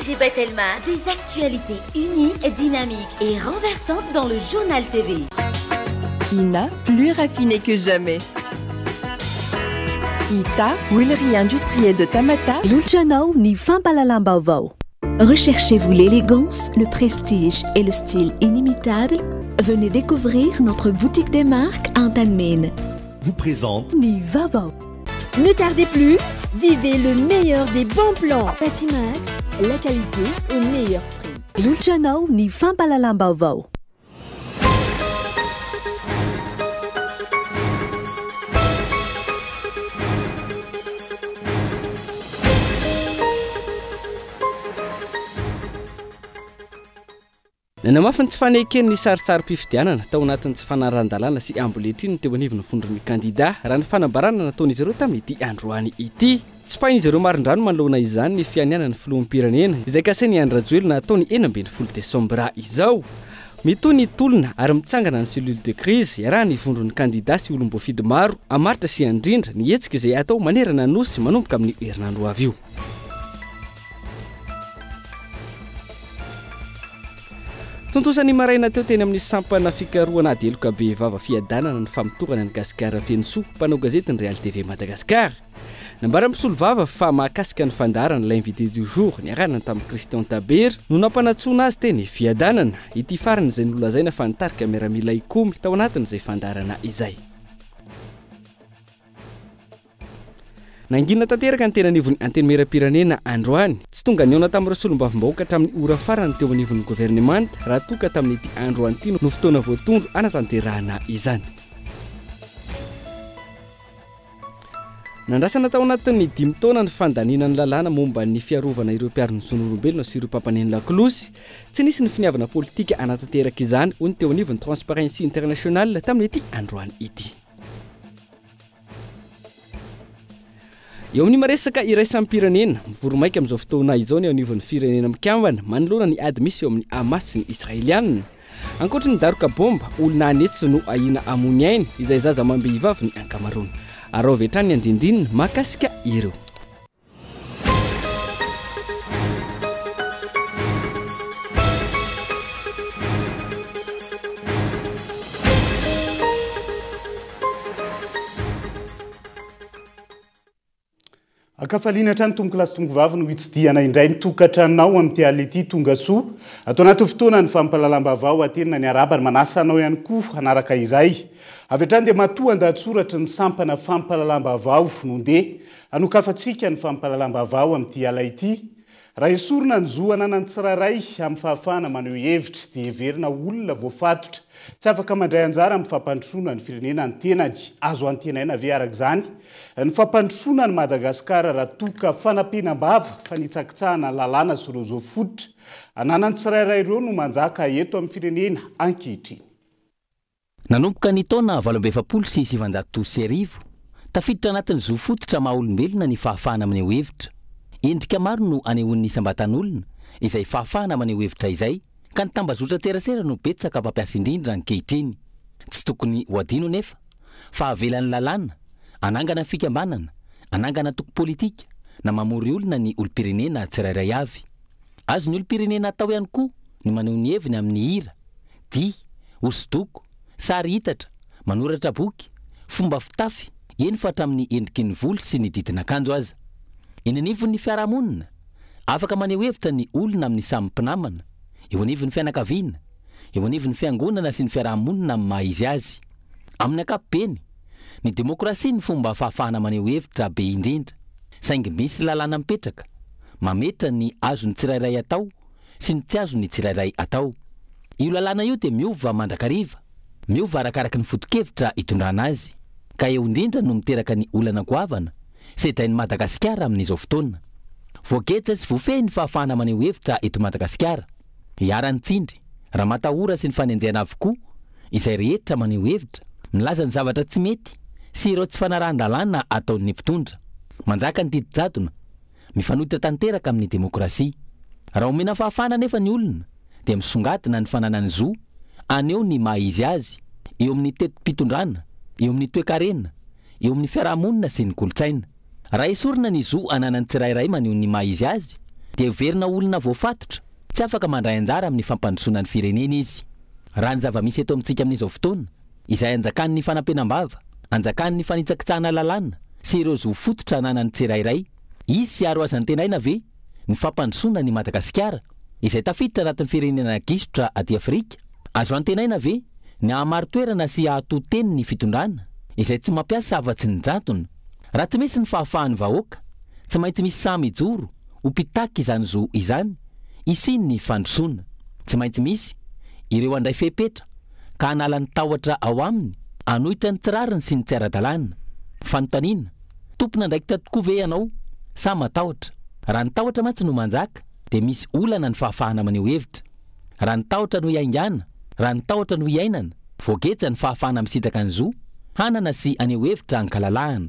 J'ai tellement des actualités uniques, dynamiques et renversantes dans le journal TV. Ina, plus raffinée que jamais. Ita, huilerie industrielle de Tamata. Luciano ni fampalalang Vaovao. Recherchez-vous l'élégance, le prestige et le style inimitable? Venez découvrir notre boutique des marques Antalmine. Vous présente Ni Vaovao. Ne tardez plus, vivez le meilleur des bons plans. Patimax, la qualité au meilleur prix. Luciano ni fampalalang Vaovao. Nanamafy ny tsy fanekeny ny sarisary-pifidianana tao anatin'ny tsy fanaran-dalàna sy amboletriny teo anivon'ny fondron'ny kandida raha ny fanambarana nataon'izy ireo tamin'ity androany ity. Tsy pahin'izy ireo marindrano manoloana izany ny fianianany filoham-pirenena izay kaseny andrajoelona ataony 12 Decembre izao. Mitoy ny tolona ary mitsangana ny cellule de crise iarahany fondron'ny kandida sy olom-boafidy maro amaritra sy andrindra ny hetsika izay atao manerana nosy manomboka amin'ny herinandro avy io. Tontosany maraina teo teny amin'ny sampana fikaroana adeloka be vava fiadanana ny famitokana ny gasikara Fenso mpanao gazetiny Real TV Madagascar. Nambara misolo vava fa mahakasika ny fandarana l'invité du jour ny arana tamin'ny Christian Taber no nampanatsona azy teny fiadanana ity farany izay nolazaina fa nitarika miaramila ikomy tao anatin'izay fandarana izay. Nangina tanteraka ny tena anivon'ny anteny meram-pirenena androany tsy tonga niona tamin'ireo solombavam-bahoaka hatramin'ny ora farany teo anivon'ny gouvernemanta raha toka tamin'ity androany ity no fotoana voatondro anatanterahana izany. Nandrasana tao anatin'ny 5 taona ny fandaninany lalàna momba ny fiarovana ireo mpiarony son'olombelona sy ireo mpampaneny lakolosy tsy nisy ny finiavana politika anatanteraka izany hoy ny teo anivon'ny Transparency International tamin'ity androany ity. Eo amin'ny maresaka iraisampirenena mivoromaika amin'izao fotoana izao ny anivon'ny firenena mikambana manoloana ny ady misy eo amin'ny Hamas sy ny Israelianina. Ankoatra ny daroka bomba olona anetsy no ahina amony ainy izay zaza mambe-hivavy ny ankamarona. Arao avy hatrany ny andindinina mahakasika ireo. Akafaliana hatrany tomboko lasy tomboko vavy no hitsidiana indray ny tokatranao amin'ity aly ity tonga soa atao anaty fotoana ny fampalalam-baovao atenina ny arabany manasa anao ihany koa hanaraka izay avy hatrany dia matoa andatsoratra ny sampana fampalalam-baovao nonde anokafatsika ny fampalalam-baovao amin'ity aly ity raha esorina ny zoanana ny tsirairay amin'ny fahafahana maneho hevitra dia heverina olona voafatotra tsy afaka mandray anjara amin'ny fampandrosoana ny firenena ny tenany azo antenaina ve araka izany ny fampandrosoana ny Madagasikara raha toka fanampenam-bava fanitsakitsahana ny lalàna sy ireo zao fototra ananany tsirairay ireo no manjaka eto amin'ny firenena ankehitriny. Nanomboka ny taona 27 sy 700 tafiditra anatin'ny zo fototra maha-olombelona ny fahafahana maneho hevitra. Endrika maro no anehoan'ny isam-batan'olona izay fahafahana maneho hevitra izay ka ny tambazotra terasera no betsaka mpampiasa indrindra ankehitriny. Tsy tokony ho adino nefa fa avelan'ny lalàna anangana fikambanana, anangana toko politika na mamory olona ny olom-pirenena tsirairay avy. Azo ny olom-pirenena atao ihany koa ny maneho ny heviny amin'ny hira, dia, hosodoko, sary hitatra, manoratra boky, fomba fitafy, eny fa hatramin'ny endriky ny volo sy ny didin'akanjo aza. Eny anivon'ny fiarahamonina, afaka maneho hevitra ny olona amin'ny samy mpinamana, eo anivon'ny fianakaviana, eo anivon'ny fiangonana sy ny fiarahamonina amin'ny maha izy azy. Amin'ny ankapobeny, ny demokrasia ny fomba fahafahana maneho hevitra be indrindra, saingy misy lalàna mipetraka, mametra ny azo ny tsirairay atao sy ny tsy azo ny tsirairay atao. Io lalàna io dia miova mandrakariva, miova arakaraka ny foto-kevitra itondrana azy, ka eo indrindra no miteraka ny olana goavana setrain'ny Madagasikara amin'izao fotoana. Voagetsa sy voafehy ny fahafahana maneho hevitra eto Madagasikara. Hiarany tsindry, raha matahora sy ny fanenjana avokoa, izay rehetra maneho hevitra, milaza ny zavatra tsy mety sy ireo tsy fanarahan-dalàna ataon'ny mpitondra. Manjaka ny didy-jadona, mifanohitra tanteraka amin'ny demokrasia. Raha omena fahafahana nefa ny olona, dia misongadina ny fananany zo, aneo ny maha izy azy, eo amin'ny tetom-pitondrana, eo amin'ny toe-karena, eo amin'ny fiarahamonina sy ny kolotsaina. Raha esorina ny zo ananany tsirairay maneho ny maha izy azy, dia verina olona voafatotra tsy afaka mandray anjara amin'ny fampandrosoana ny firenena izy. Raha ny zava-misy eto amintsika amin'izao fotoana izay anjakan'ny fanampenam-bava, anjakan'ny fanitsakitsahana lalàna sy ireo zo fototra ananany tsirairay, izy sy aro azan'ny tenaina ve ny fampandrosoana ny Madagasikara izay tafiditra anatin'ny firenena gisotra aty Afrika? Azo antenaina ve ny hamaritoerana sy hahatoteny ny fitondrana izay tsy mampiasa afa-tsy ny jatony? Raha tsy misy ny fahafahan'ny vahoaka, tsy maintsy misy samy ijoro ho pitaky izany zo izany isiny ny fandrosoana. Tsy maintsy misy ireo andray fepetra ka hanala ny tahotra ao aminy, hanohitra ny tsirariny sy ny tsy ara-dalàna. Fanontaniana, tompona ndraikitra tokoa ve ianao sa matahotra? Raha ny tahotra mantsy no manjaka dia misy olana ny fahafahana maneho hevitra. Raha ny tahotra no iaingana, raha ny tahotra no iainana, voagetsa ny fahafahana misitraka ny zo, hanana sy aneho hevitra ankalalahana.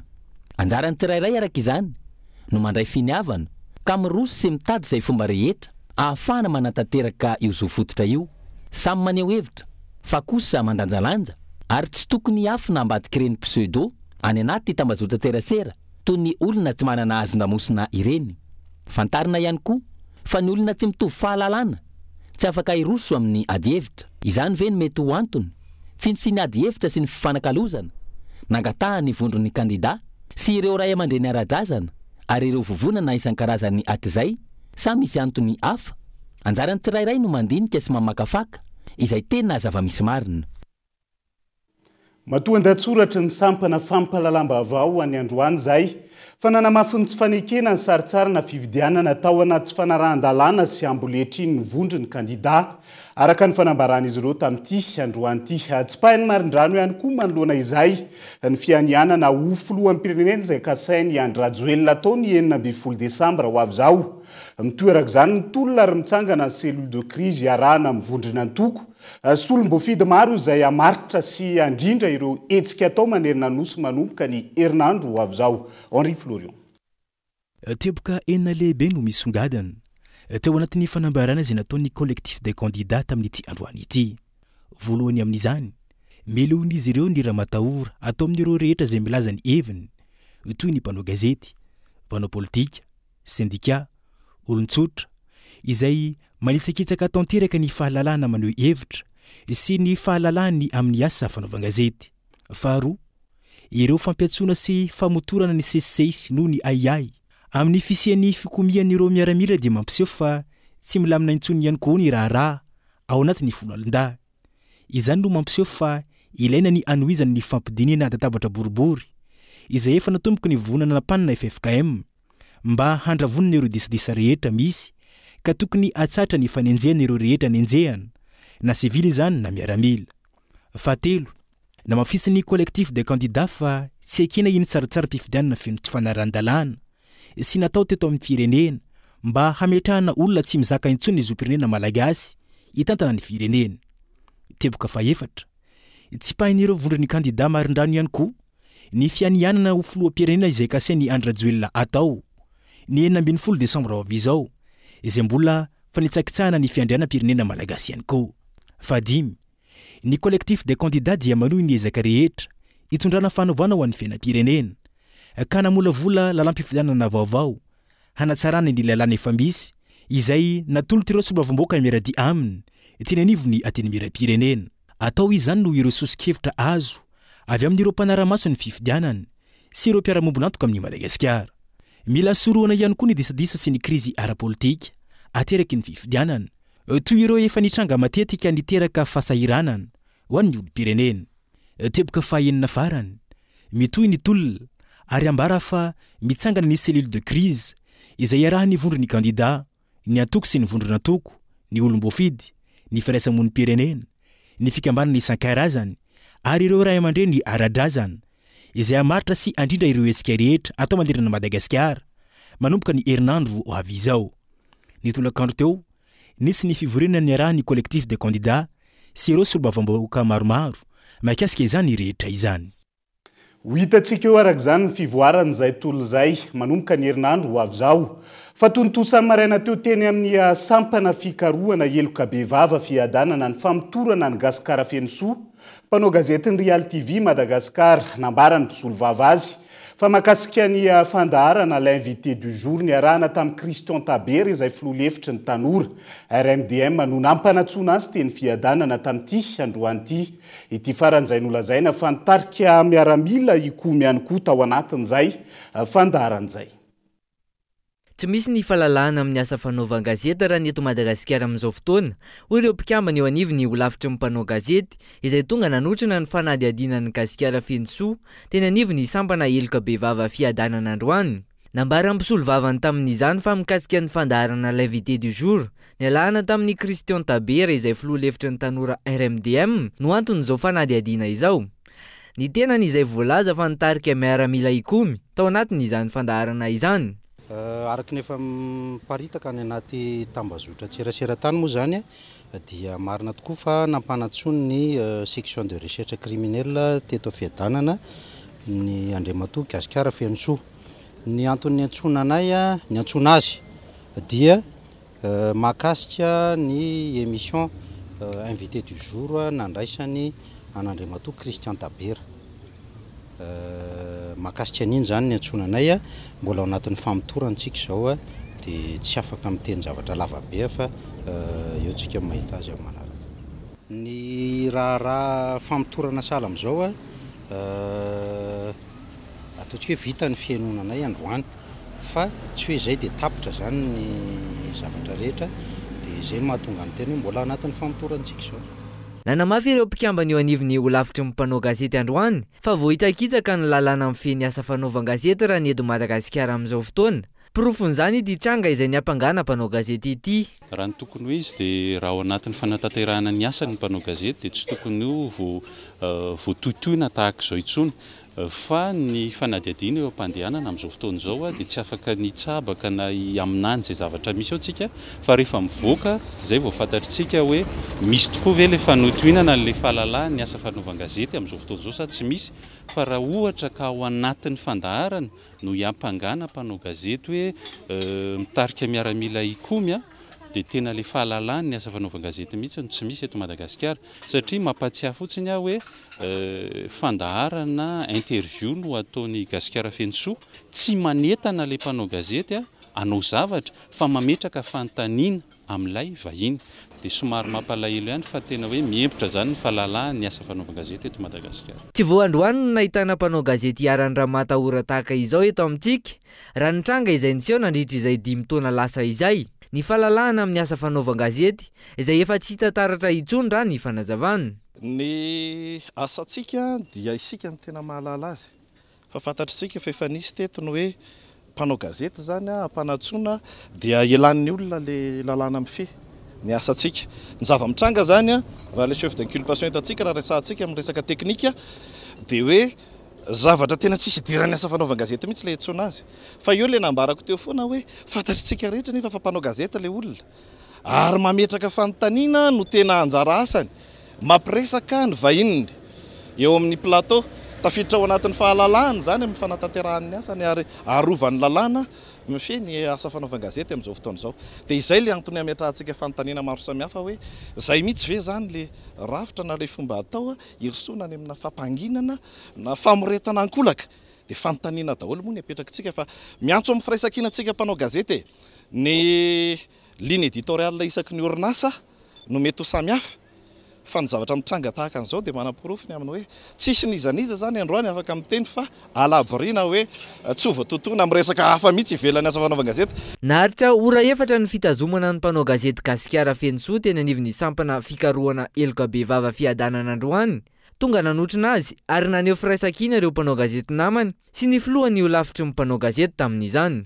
Anjarany tsirairay araka izany no mandray finiavana ka miroso sy mitady izay fomba rehetra ahafahana manantanteraka io zo fototra io. Samy maneho hevitra fa kosa mandanjalanja ary tsy tokony hafina ambadiky ireny pseudo any anaty tambazotran-tserasera toy ny olona tsy manana azon-damosina ireny. Fantarina ihany koa fa ny olona tsy mitovy fahalalàna tsy afaka hiroso amin'ny ady hevitra. Izany ve no mety ho antony tsy ny sy ny ady hevitra sy ny fifanakalozana nangataha ny vondron'ny kandida sy ireo ray aman-dreny ara-drazana ary ireo vovonana isan-karazany atizay sa misy antony hafa? Anjarany tsirairay no mandinika sy mamakafaka izay tena zava-misy marina. Matoan-datsoratra ny sampana fampahalalam-baovao any androany zay fa nanamafy ny tsy fanekena ny saritsarina fividianana tao anaty tsy fanarahan-dalàna sy amboletriny ny vondrony kandida araka ny fanambarana izy ireo tamin'ity androany ity. Tsy pahin'ny marindrano ihany koa manoloana izay ny fianianana ho filohan'ny pirenena izay kasainy Andry Rajoelina tao ny 9 Decembre ho avy izao. Mitoeraka izany ny tolona ary mitsangana ny cellule de crise iarahana amin'ny vondrona antoko solom-boafidy maro izay amaritra sy andrindra ireo hetsika atao manerina nosy manomboka ny herinandro ho avy izao. Henri Florian. Teboka enina lehibe no misongadana teo anatin'ny fanambarana izay nataon'ny collectif des candidats tamin'ity androany ity. Voalohany amin'izany, melohon'izy ireo ny raha matahora atao amin'ireo rehetra izay milaza ny heviny toy ny mpanao gazety, mpanao politika, syndicat, olon-tsotra izay manitsakitsaka tanteraka ny fahalalàna maneho hevitra sy ny fahalalàny amin'ny asa fanaovan-gazety. Faharoa, ireo fampiatsoana sy famotorana ny sesisesy noho ny aiai amin'ny fisian'ny fikomian'ireo miaramila dia mampiseho fa tsy milamina intsony ihany koa ny raharaha ao anatin'ny folo alin-dahy. Izany no mampiseho fa ilaina ny anohizana ny fampidinina adatabatra boribory izay efa natomboka ny vonana nampanina FFKM mba handravonina ireo disadisa rehetra misy ka tokony atsatra ny fanenjehana ireo rehetra nenjehana na sivily izany na miaramila. Fahatelo, namafisany collectif des candidats fa tsy ekena iny tsaratsara mpifidianana feno tsy fanaran-dalàna sy natao teto amin'ny firenena mba hametrahana olona tsy mizaka intsony ny zo-pirenena malagasy hitantana ny firenena. Teboka fahaefatra, tsy pahin'ireo vondron'ny kandida marindrano ihany koa ny fianianana ho filoham-pirenena izay kasainy Andry Rajoelina atao ny 9 Decembre avy izao izay mbola fanitsakitsahana ny fiandrianam-pirenena malagasy ihany koa. Fahadimy, ny collectif des candidats dia manohy ny ezaka rehetra hitondrana fanaovana ho an'ny fiainam-pirenena ka namolavola lalam-pifidianana vaovao hanatsarana ny lalàna efa misy izay natolotra ireo solombavam-bahoaka miaradi aminy teny anivony ateny miram-pirenena. Atao izany no ireo sosikevitra azo avy amin'ireo mpanara-maso ny fifidianana sy ireo mpiara-mombonantoka amin'ny Madagasikara. Mila soroana ihany koa ny disadisa sy ny krizy ara-politika ateraky ny fifidianana toy ireo efa nitranga matetika niteraka fahasahiranana ho an'ny olom-pirenena. Teboka fahaenina farany, mitohy ny tolona ary ambara fa mitsangana ny cellule de crise izay iarahan'ny vondron'ny kandida, ny antoko sy ny vondrona antoko, ny olom-boafidy, ny firaisamon'ny pirenena, ny fikambanana isan-karazany ary ireo ray aman-dreny ara-drazana izay amaritra sy andrindra ireo hetsika rehetra atao manerana Madagasikara manomboka ny herinandro ho avy izao. Ny tolakandro teo nisy ny fivorenana ny arahan'ny collectif des candidats sy ireo solombavam-bahoaka maromaro mahakasika izany rehetra izany. Ho hitantsika eo araka izany ny fivoarana izay tolo izay manomboka ny herinandro ho avy izao. Fa tontosan'ny maraina teo teny amin'ny sampana fikarohana heloka be vava fiadanana ny famotorana ny gasikara feno soa. Mpanao gazetiny Real TV Madagasikara nambarany mpisolo vava azy fa makasika ny fandaharana l'invité du jour ny arahana tamin'ny Christian Taber izay filoha-hevitry ny tanora RMDM no nampanatsoana azy teny fiadanana tamin'ity androany ity faran'izay nolazaina fa nitarika miaramila ikomy ihany koa tao anatin'izay fandaharan'izay. Tsy misy ny fahalalahana amin'ny asa fanaovana gazety raha ny eto Madagasikara amin'izao fotoana. Hoy ireo mpikambana eo anivony ho lavitry ny mpanao gazety izay tonga nanotrana ny fanadihadiana ny Gasikara Fenosoa teny anivony sampana heloka be vava fiadanana androany. Nambara mpisolo vavany tamin'izany fa mikasika ny fandaharana l'invité du jour ny alahana tamin'ny Christian Taber izay filoha-hevitry ny tanora RMDM no anton'izao fanadihadiana izao. Ny tenan'izay voalaza fa nitarika miaramila ikomy tao anatin'izany fandaharana izany. Araky nefa miparitaka any anaty tambazotra tserasera-tany moa zany dia marina tokoa fa nampanatsony ny section de recherche criminelle teto fiadanana ny Andriamatoa Gasikara Fenosoa. Ny antony antsona anay ny antsona azy dia makasika ny émission invité du jour nandraisany an'Andriamatoa Christian Taber. Makasika an'iny zany ny antsona anay mbola ao anatin'ny famitorantsika izao dia tsy afaka miteny zavatra lavabe fa eo tsika mahita azy amin'ny manaraka. Ny raha famitorana sahala amin'izao ataontsika hoe vita ny fiainonanay androany fa tsy hoe izay dia tapitra zany ny zavatra rehetra dia izay no mahatonga ny teny hoe mbola ao anatin'ny famitorantsika izao. Nanamafy ireo mpikambana eo anivony ho lavitry ny mpanao gazety androany fa vohitsakitsaka ny lalàna amin'ny feny asa fanaovana gazety raha ny eto Madagasikara amin'izao fotoana. Profon'izany ity tranga izay niampangana mpanao gazety ity. Raha ny tokony hoe izy dia raha ao anatin'ny fanatanterahana ny asan'ny mpanao gazety dia tsy tokony ho voatoitoina tahaka izao intsony. Fa ny fanadihadiana eo am-pandehanana amin'izao fotoana izao dia tsy afaka nitsabaka na aminany izay zavatra misy ao tsika fa rehefa mivoaka izay vao fantatritsika hoe misy tokoa ve ilay fanotoinana n'ilay fahalalahana ny asa fanaovana gazety amin'izao fotoana izao sa tsy misy. Fa raha ohatra ka ao anatin'ny fandaharana no iampangana mpanao gazety hoe mitarika miaramila ikomy dia tena ilay fahalalahana ny asa fanaovana gazety mihitsy no tsy misy eto Madagasikara satria mampatsiahy fotsiny aho hoe fandaharana interview no ataon'ny Gasikara Fenosoa tsy manetana ilay mpanao gazety hanao zavatra fa mametraka fanontaniana amin'ilay vahiny dia somary mampalahelo ihany fa tena hoe miempitra zany ny fahalalahana ny asa fanaovana gazety eto Madagasikara. Tsy vao androany no nahitana mpanao gazety hiarany raha matahora tahaka izao eto amintsika raha nitranga izay niseho nandritra izay 5 taona lasa izay. Ny fahalalahana amin'ny asa fanaovana gazety izay efa tsy hita taratra intsony raha ny fanazavana. Ny asantsika dia isika ny tena mahalala azy fa fantatritsika fa efa nisy teto ny hoe mpanao gazety zany ampanatsoana dia elan'ny olona le lalàna mifehy ny asantsika. Ny zava-mitranga zany raha le chef d'inculpation hitantsika raha resahantsika amin'ny resaka teknika dia hoe zavatra tena tsisy idiran'ny asa fanaovana gazety mihitsy le etsona azy fa eo le nambarako teo foana hoe fantatritsika rehetra nefa fa mpanao gazety le olona ary mametraka fanontaniana no tena anjara asany mampiresaka ny vahininy eo amin'ny plateau tafiditra ao anatin'ny fahalalahany zany amin'ny fanatanterahany asany ary arovany lalàna mifehy ny asa fanaovana gazety amin'izao fotoana izao dia izay le antony ametrahantsika fanontaniana maro samihafa hoe izay mihitsy ve zany le rafitra na le fomba atao hirosona any amina fampanginana na famoretana ankolaka dia fanontaniana daholo moa ny apetrakitsika fa miantso amin'ny firaisankinatsika mpanao gazety ny ligne éditoriale isaky ny orinasa no mety ho samihafa fa ny zavatra mitranga tahaka an'izao dia manam-porofony aminy hoe tsisy nizaniza zany androany afaka miteny fa alabrina hoe tsy ho voatotoana miresaka hafa mihitsy ivelany asa fanaovana gazety. Naharitra ora efatra ny fitazomana ny mpanao gazety Gasikara Fenosoa teny anivony sampana fikarohana heloka be vava fiadanana androany. Tonga nanotrina azy ary naneho firaisankina ireo mpanao gazety namany sy ny filohany ho lavitry ny mpanao gazety tamin'izany.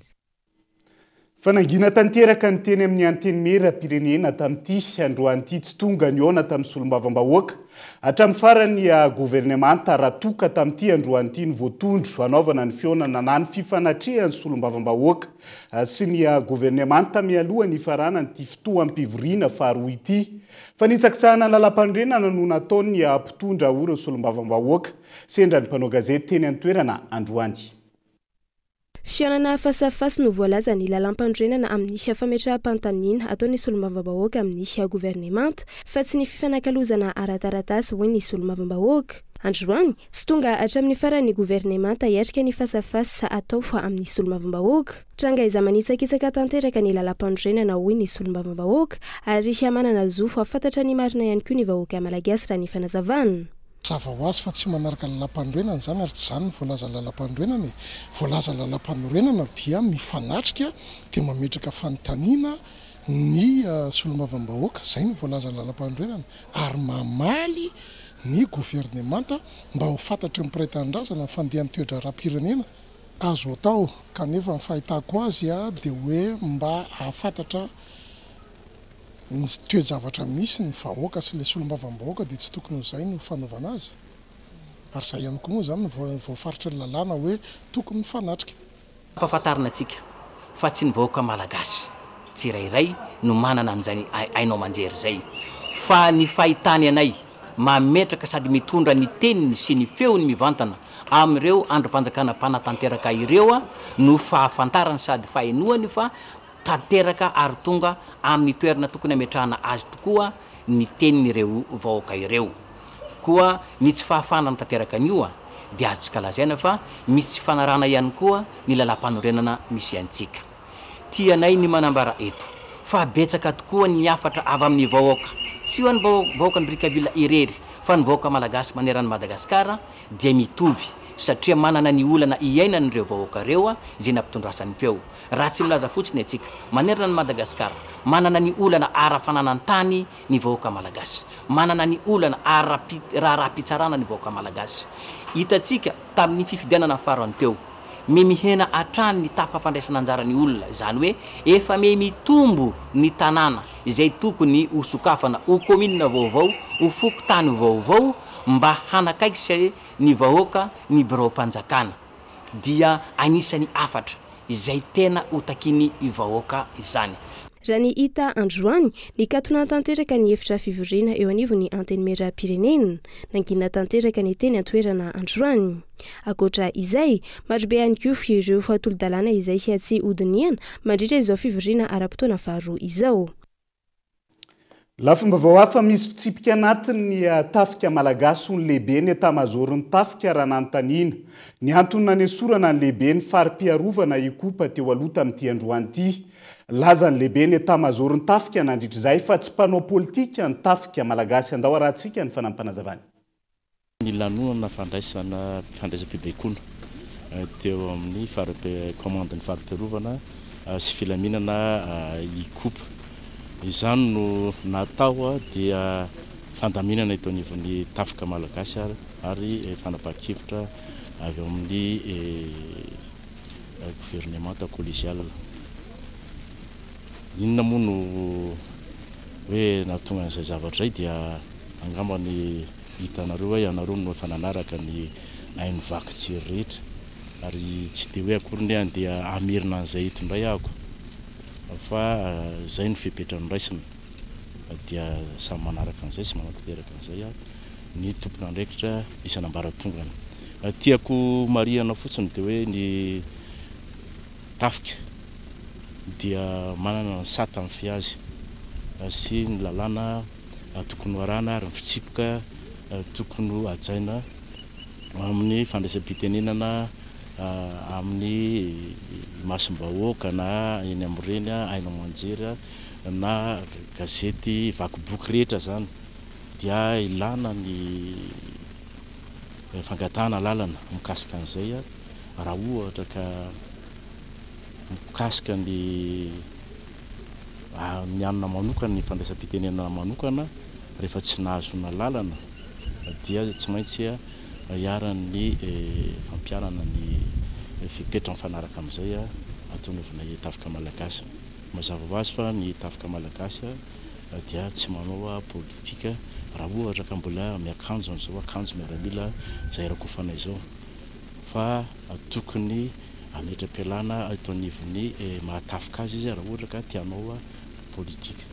Fanangina tanteraka ny teny amin'ny anteny mera-pirenena tamin'ity androanyity tsy tonga ny ona tamin'ny solombavambahoaka hatramin'ny farany gouvernemanta ratoka tamin'ity androanyity ny voatondro anaovana ny fionana na ny fifanatrehan'ny solombavambahoaka sy ny gouvernemanta mialoha ny farana ny fitoam-pivoriana faharoa ity fa nitsakitsahana lalam-pandrenana no nataony mpitondra oreo solombavambahoaka sendra ny mpanao gazety teny an-toerana androany. Fianana fasafasy no voalaza ny lalam-pandrenana amin'ny fametraham-panontaniana ataon'ny solombavambahoaka amin'ny gouvernemanta fa tsy ny fifanakalozana ara-taratasy hoy ny solombavambahoaka. Androany tsy tonga hatramin'ny faran'ny gouvernemanta hiatrika ny fasafasy atao fa amin'ny solombavambahoaka. Tranga iza manitsakitsaka tanteraka ny lalam-pandrenana hoy ny solombavambahoaka ary manana zofo afantatra ny marina ihany koa ny vahoaka malagasy raha ny fanazavana. Zava ho azy fa tsy manaraka lalam-panorenana zany ary tsy zany ny voalaza lalam-panorenana. Voalaza lalam-panorenana dia mifanatrika dia mametraka fanontaniana ny solombavambahoaka, zay ny voalaza lalam-panorenana ary mamaly ny gouvernemanta mba ho fantatry ny mpiray-tanindrazana ny fandehan'ny toetra ara-pirenena azo atao. Kanefa ny fahitako azy dia hoe mba ahafantatra ny toe-javatra misy ny vahoaka sy ilay solombavambahoaka dia tsy tokony izay no fanaovana azy. Ary izay ihany koa moa zany ny voafaritra ny lalàna hoe tokony fanatrika. Ampahafantarina antsika fa tsy ny vahoaka malagasy tsirairay no manana an'izany ainao manjery zay, fa ny fahitany anay mametraka sady mitondra ny teniny sy ny feony mivantana amin'ireo androm-panjakana mpanatanteraka ireo no fahafantarany sady fahainoany fa tanteraka ary tonga amin'ny toerana tokony ametrahana azy tokoa ny tenin'ireo vahoaka ireo. Koa ny tsy fahafanana tanteraka an'io dia azotsika lazaina fa misy tsy fanarana ihany koa ny lalam-panorenana misy antsika. Tianay ny manambara eto fa betsaka tokoa ny afatra avy amin'ny vahoaka, tsy ho an'ny vahoaka ny brikabila irery fa ny vahoaka malagasy maneran'ny Madagasikara dia mitovy satria manana ny olana iainan'ireo vahoaka ireo izay nampitondrasany feo. Raha tsy milaza fotsiny atsika manerana ny Madagasikara manana ny olana ara-fananantany ny vahoaka malagasy, manana ny olana raha-pitsarana ny vahoaka malagasy. Hitatsika tamin'ny fifidianana farany teo mihena hatrany ny tapa-fandraisana anjarany olona, izany hoe efa mitombo ny tanàna izay tokony ho sokafana ho kominina vaovao, ho fokotany vaovao mba hanakaikisa ny vahoaka ny birao-panjakana dia anisany afatra izay tena ho takiny vahoaka izany. Raha ny hita androany ny katona tanteraka ny efitra fivoriana eo anivon'ny anteny meram-pirenena nangina tanteraka ny teny antoerana androany. Akoatra izay marobe ihany koa ireo fahatolo-dalàna izay tsy hodiniana mandritra izao fivoriana ara-potoana faharoa izao. Lafomba vao hafa misy fitsipika anatiny tafika malagasy ny lehibe ny tamazoriny tafika raha nanontaniana. Ny antony nanesorana ny lehibe ny fari-piarovana ikopa teo aloha tamin'ity androany ity. Laza ny lehibe ny tamazoriny tafika nandritra izay fa tsy mpanao politika ny tafika malagasy andao arahantsika ny fanampanazavany. Ny lanonana fandraisam-pibaikona teo amin'ny komandany fari-piarovana sy filaminana ikopa. Izany no natao dia fandaminana ito anivon'ny tafika malagasy ary fanapahan-kevitra avy ao amin'ny gouvernemanta collégial. Inona moa no hoe nahatonga an'izay zavatra izay dia angamba ny hitanareo hoe ianareo no efa nanaraka ny haino vaky tsiry rehetra ary tsy dia hoe akory ny dia amerina an'izay hitondray ahako. Fa zay ny fipetra niraisina dia samy manaraka an'izay sy manatanteraka an'izay ny tompona andraikitra isan'ambaratongany. Tiako marihana fotsiny dia hoe ny tafika dia manana ny sata ny fiazy sy ny lalàna tokony arana ary ny fitsipika tokony ajaina amin'ny fandraisam-pitenenana amin'ny masom-bahoaka na eny amin'ireny haino manjery na gazety vakiboky rehetra zany dia ilana ny fangatahana lalana mikasika an'izay raha ohatra ka mikasika ny anona manokana ny fandraisam-pitenenana manokana rehefa tsy nahazona lalana dia tsy maintsy iaran'ny fampiarana ny fipetra mifanaraka amin'izay ataonavina tafika malagasy. Mazava ho azy fa ny tafika malagasy dia tsy manao politika raha ohatra ka mbola miakanjo an'izao akanjo miaramila izay rakofanay izao fa tokony ametra-pialana eto anivon'ny mahatafika azy izy raha ohatra ka tianao politika.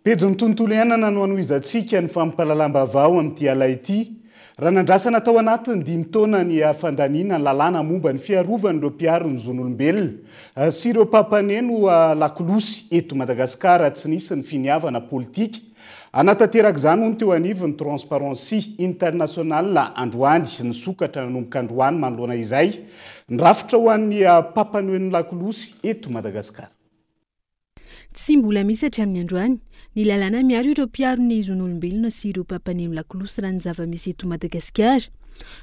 Pejy ny tontolo iainana no anohizantsika ny fampahalalam-baovao amin'ity alay ity. raha nandrasana tao anatiny 5 taona ny fandaniana ny lalàna momba ny fiarovanyireo mpiaro ny zon'olombelona sy ireo pampaneno lakolosy eto Madagasikara tsy nisy ny finiavana politika. Anatanteraka izany hono teo anivony Transparency International androany ny sokatra nanomboka androany manoloana izay nyrafitra ho an'ny pampaneno lakolosy eto Madagasikara. Tsy mbola misy hatramin'ny androany ny lalàna miaro ireo mpiaro ny zon'olombelona sy ireo pampaneno lakolosy raha ny zava-misy eto Madagasikara.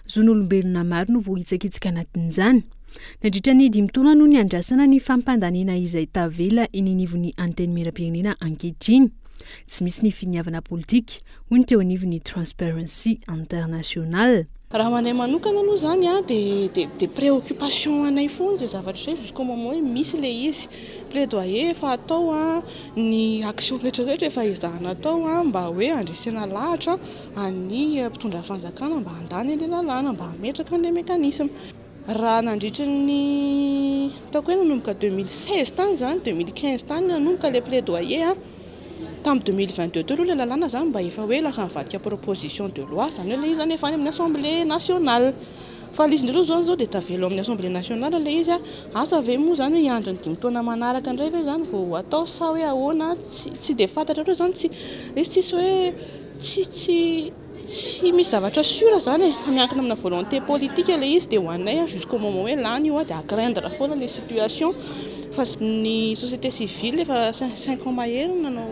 Zon'olombelona maro no vohitsakitsika anatin'izany. Nandritra ny 5 taona no ny andrasana ny fampandaniana izay tavela eny anivon'ny anteny meram-pirenena ankehitriny. Tsy misy ny finiavana politika hoy ny teo anivon'ny Transparency International. Raha manay manokana aloha zany de préoccupation anay foana zay zavatra zay jusqu'au moment hoe misy le izy plaidoyer efa atao ny action rehetrarehetra efa ezahana atao mba hoe andresena lahatra any mpitondra fanjakana mba handany le lalàna mba hametraka an'le mécanisme. Raha nandritra ny taoko hoe nanomboka 2016 tany zany 2015 tany nanomboka le plaidoyer tamin'ny 2022 teo aloha le lalàna zany mba efa hoe lasa mivadika proposition de loi zany hoe le izy zany efa any amin'ny assemblée nationale. Fa l'izy zao dia tavelo amin'ny assemblée nationale le izy asa ve moa zany hiandry ny 5 taona manaraka indray ve zany vao atao sa hoe ahoana tsy dia fantatra loatra zany tsisy hoe tsy misy zavatra sûr zany fa miankina amina volonté politique le izy dia ho anay jusqu'au moment hoe lany io dia craindre foana les situations fa ny société civile efa 5 ans mahery nanao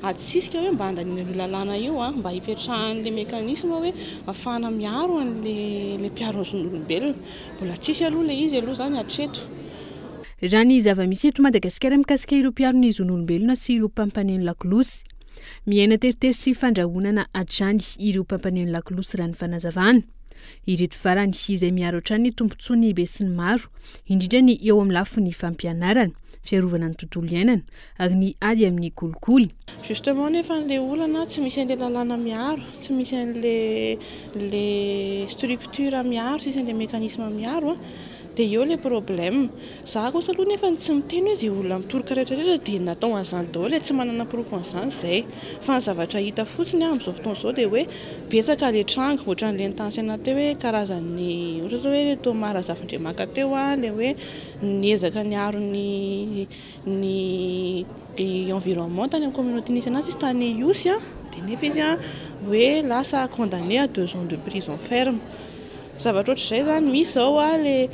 atsisika hoe mba handaniana io lalàna io mba hipetrahan'le mécanisme hoe afahana miaro an'le mpiaro zon'olombelona. Mbola tsisy aloha le izy aloha zany hatreto. Raha ny zava-misy eto Madagasikara mikasika ireo mpiaro ny zon'olombelona sy ireo pampaneno lakolosy. Miaina teritety sy fandrahonana hatrany ireo pampaneno lakolosy raha ny fanazavana. Ireto farany izay miaro hatrany ny tombontsoany be sy ny maro, indrindra ny eo amin'ny lafin'ny fampianarana, fiarovana ny tontolo iainana ary ny ady amin'ny kolikoly. Justement nefa le olana tsy misy an'le lalàna miaro, tsy misy an'le structure miaro, tsy misy an'le mécanisme miaro dia eo le problème. Za kosa aloha nefa tsy miteny hoe izay olona mitoroka rehetrarehetra dia natao an'izany daholo tsy manana proof an'izany izay. Fa ny zavatra hita fotsiny amin'izao fotoana izao dia hoe betsaka le tranga ohatran'le nitansana teo hoe karazan'ny ohatra zao hoe Tomara Zafindrimaka teo le hoe niezaka niaro ny environnement tany amin'ny communauté nisy anazy izy tany Iosy dia nefa izy hoe lasa condamné à 2 ans de prison ferme. Zavatra ohatr'izay zany misy zao le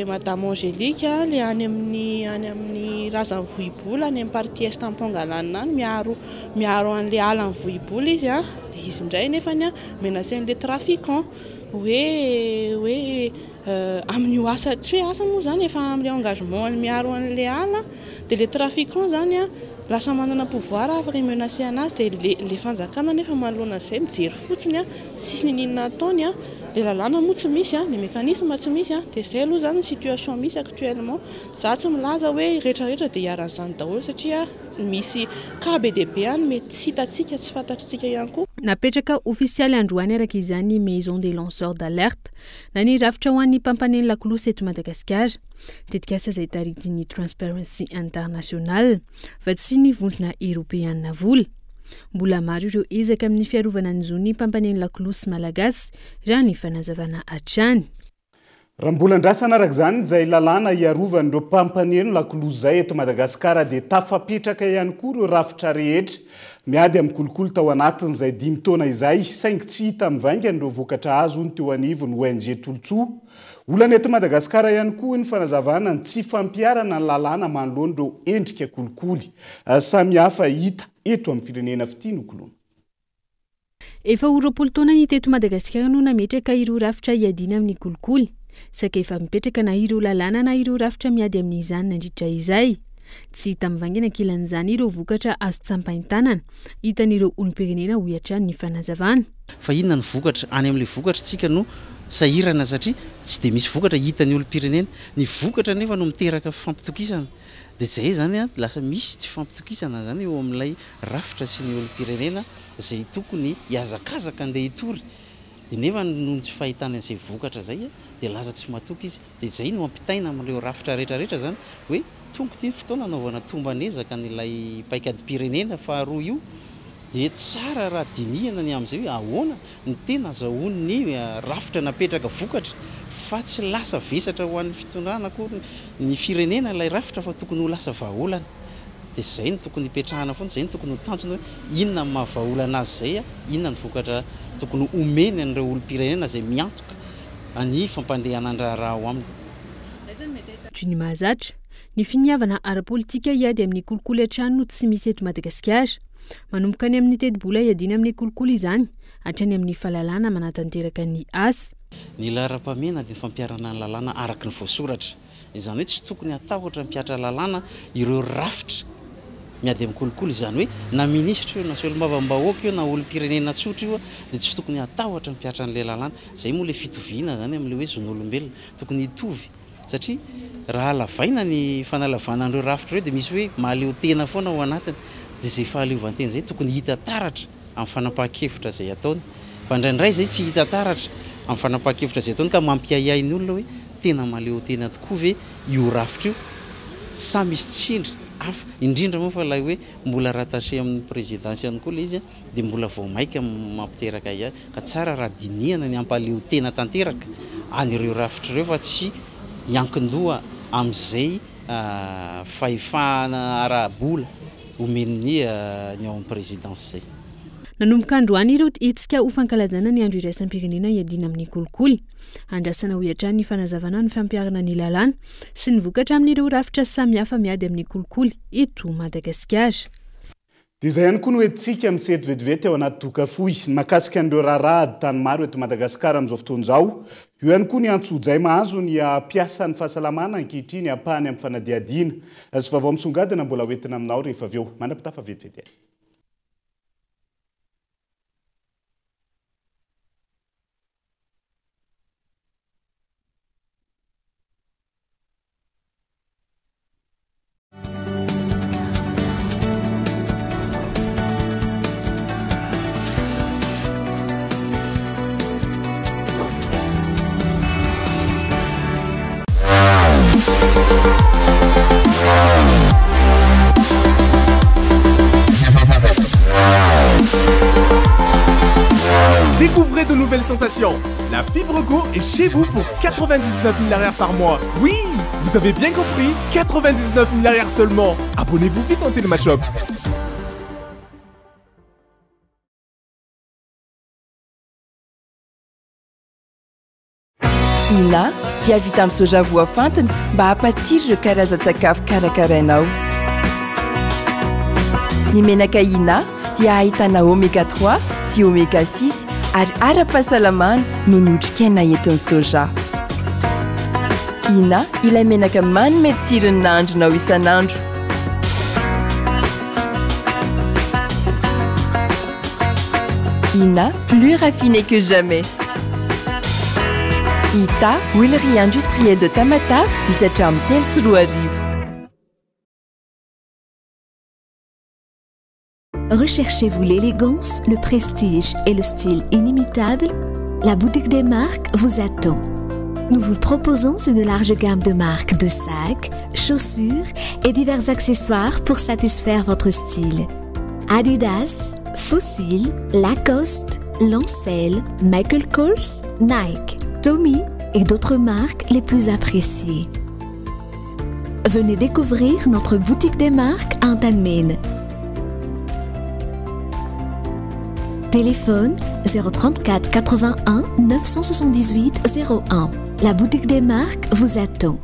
Madame Angélique le any amin'ny razan'ny Vohibola any amin'ny partie est Ampangalana any miaro an'le alan'ny Vohibola izy dia izy indray nefa menacé an'le trafiquant hoe amin'io asa tsy hoe asa moa zany efa amin'ny engagement ny miaro an'le ala dia le trafiquant zany lasa manana pouvoir afaka menacé anazy dia le fanjakana nefa manoloana izay mijery fotsiny tsisy ninina ataony le lalàna moa tsy misy le mécanisme tsy misy dia izay aloha zany situation misy actuellement. Za tsy milaza hoe rehetrarehetra dia hiaran'izany daholo satria misy cas be dia be any mety tsy hitantsika tsy fantatritsika ihany koa. Napetraka ofisialy androany araka izany maison des lanceurs d'alerte na ny rafitra ho an'ny pampaneno lakolosy eto Madagasikara. Tetika asa izay taritin'ny Transparency International fa tsy ny vondrona européenne vola. Mbola maro ireo ezaka amin'ny fiarovana ny zon'ny pampaneno lakolosy malagasy raha ny fanazavana hatrany. Raha mbola andrasana araka izany izay lalàna hiarovana ireo pampaneno lakolosy izay eto Madagasikara dia tafapetraka ihany koa ireo rafitra rehetra miady amin'ny kolikoly tao anatiny izay 5 taona izay saingy tsy hita mivaingana ireo vokatra azo ny teo anivony ONG Tolotsoa. Olana eto Madagasikara ihany koa ny fanazavana ny tsy fampiarana ny lalàna manoloana ireo endrika kolikoly samihafa hita eto amin'ny firenena fitiny okoloana. Efa 20 taona ny teto Madagasikara no nametraka ireo rafitra hiadiana amin'ny kolikoly. Saka efa mipetraka na ireo lalàna na ireo rafitra miady amin'izany nandritra izay. Tsy hita mivaingana ankilan'izany ireo vokatra azo tsampain-tanana hitan'ireo olom-pirenena ho hiatrany ny fanazavana. Fa inona ny vokatra any amin'ilay vokatra tsika no sahirana satria tsy dia misy vokatra hitan'ny olom-pirenena. Ny vokatra nefa no miteraka fampitokisana. Dia izay zany lasa misy tsy fampitokisana zany eo amin'ilay rafitra sy ny olom-pirenena izay tokony hiazakazaka andeha hitory. Dia nefa noho tsy fahitana an'izay vokatra izay dia lasa tsy matoky izy. Dia izay no ampitaina amin'ireo rafitra rehetrarehetra zany hoe tonga ity fotoana anaovana tombanezaka n'ilay paikady pirenena faharoa io dia tsara raha dinihana ny amin'izay hoe ahoana ny tena azahoany ny rafitra napetraka vokatra fa tsy lasa vesatra ho an'ny fitondrana koa ny firenena ilay rafitra fa tokony ho lasa vahaolana dia zay ny tokony hipetrahana foana zay ny tokony ho tanjona hoe inona ny mahavaolana azy zay inona ny vokatra tokony omeny an'ireo olom-pirenena zay miantoka any fampandehanana raha ao aminy. Toy ny mahazatra ny finiavana ara-politika iady amin'ny kolikoly an-trano no tsy misy eto Madagasikara. Manomboka any amin'ny teti-bola iadina amin'ny kolikoly izany hatrany amin'ny fahalalana manatanteraka ny asa. Ny laharam-pamena dia fampiarana ny lalàna araka ny voasoratra. Izany hoe tsy tokony atahotra mpiatra lalàna ireo rafitra miady amin'ny kolikoly, izany hoe na ministra io na solombavambahoaka io na olom-pirenena tsotra io dia tsy tokony atahotra mpiatra an'ilay lalàna. Zay moa le fitoviana zany amin'ilay hoe zon'olombelona tokony hitovy satria raha alavaina ny fanalavana an'ireo rafitra ireo dia misy hoe mahaleo tena foana ao anatiny, dia zay fahaleovantena zay tokony hita taratra amin'ny fanapahan-kevitra zay ataony. Fa indraindray zay tsy hita taratra amin'ny fanapahan-kevitra zay ataony ka mampiahiahy ny olona hoe tena mahaleo tena tokoa ve io rafitra io, sa misy tsindry hafa, indrindra moa fa ilay hoe mbola rattaché amin'ny présidence ihany koa ilay izy dia mbola vao maika mampiteraka iay ka tsara raha dinihana ny ampaleo tena tanteraka an'ireo rafitra ireo fa tsy hiankin-doha amin'izay fahefahana ara-bola omen'ny ny ao amin'ny présidence zay. Nanomboka androany ireo etsika ho fankalazana ny andro iraisam-pirenena iadina amin'ny kolikoly. Andrasana ho hatrany ny fanazavana ny fampiarana ny lalàna sy ny vokatra amin'ireo rafitra samihafa miady amin'ny kolikoly eto Madagasikara. Dia izay ihany koa no hoentsika misety vetivety ao anaty doka-fohy mahakasika an'ireo raharaha tany maro eto Madagasikara amin'izao fotoana izao. Io ihany koa ny antso-jay mahazo ny ampiasan'ny fahasalamana ankehitriny ampahany amin'ny fanadihadiana. Sy vaovao misongadina mbola hoentina aminao rehefa avy eo. Manapitafa vetivety. Découvrez de nouvelles sensations. La fibre Go est chez vous pour 99 000 par mois. Oui, vous avez bien compris, 99 000 seulement. Abonnez-vous vite en Télémashop. Ina dia vita amin'ny soja voafantina mba hampatsiro ireo karazan-tsakafo karakarainao. Ny menaka Ina dia ahitana oméga 3 sy oméga 6 ary ara-pahasalamana no notrikaina entin'ny soja. Ina ilay menaka manome tsirony nahandronao isan'andro. Ina, plus raffiné que jamais. Ita, huilerie industrielle de Tamatave, misy hatramin'ny 3 sy 4 arivo. Recherchez-vous l'élégance, le prestige et le style inimitable? La boutique des marques vous attend. Nous vous proposons une large gamme de marques de sacs, chaussures et divers accessoires pour satisfaire votre style. Adidas, Fossil, Lacoste, Lancel, Michael Kors, Nike, Tommy et d'autres marques les plus appréciées. Venez découvrir notre boutique des marques à Antalmine. Téléphone 034 81 978 01. La boutique des marques vous attend.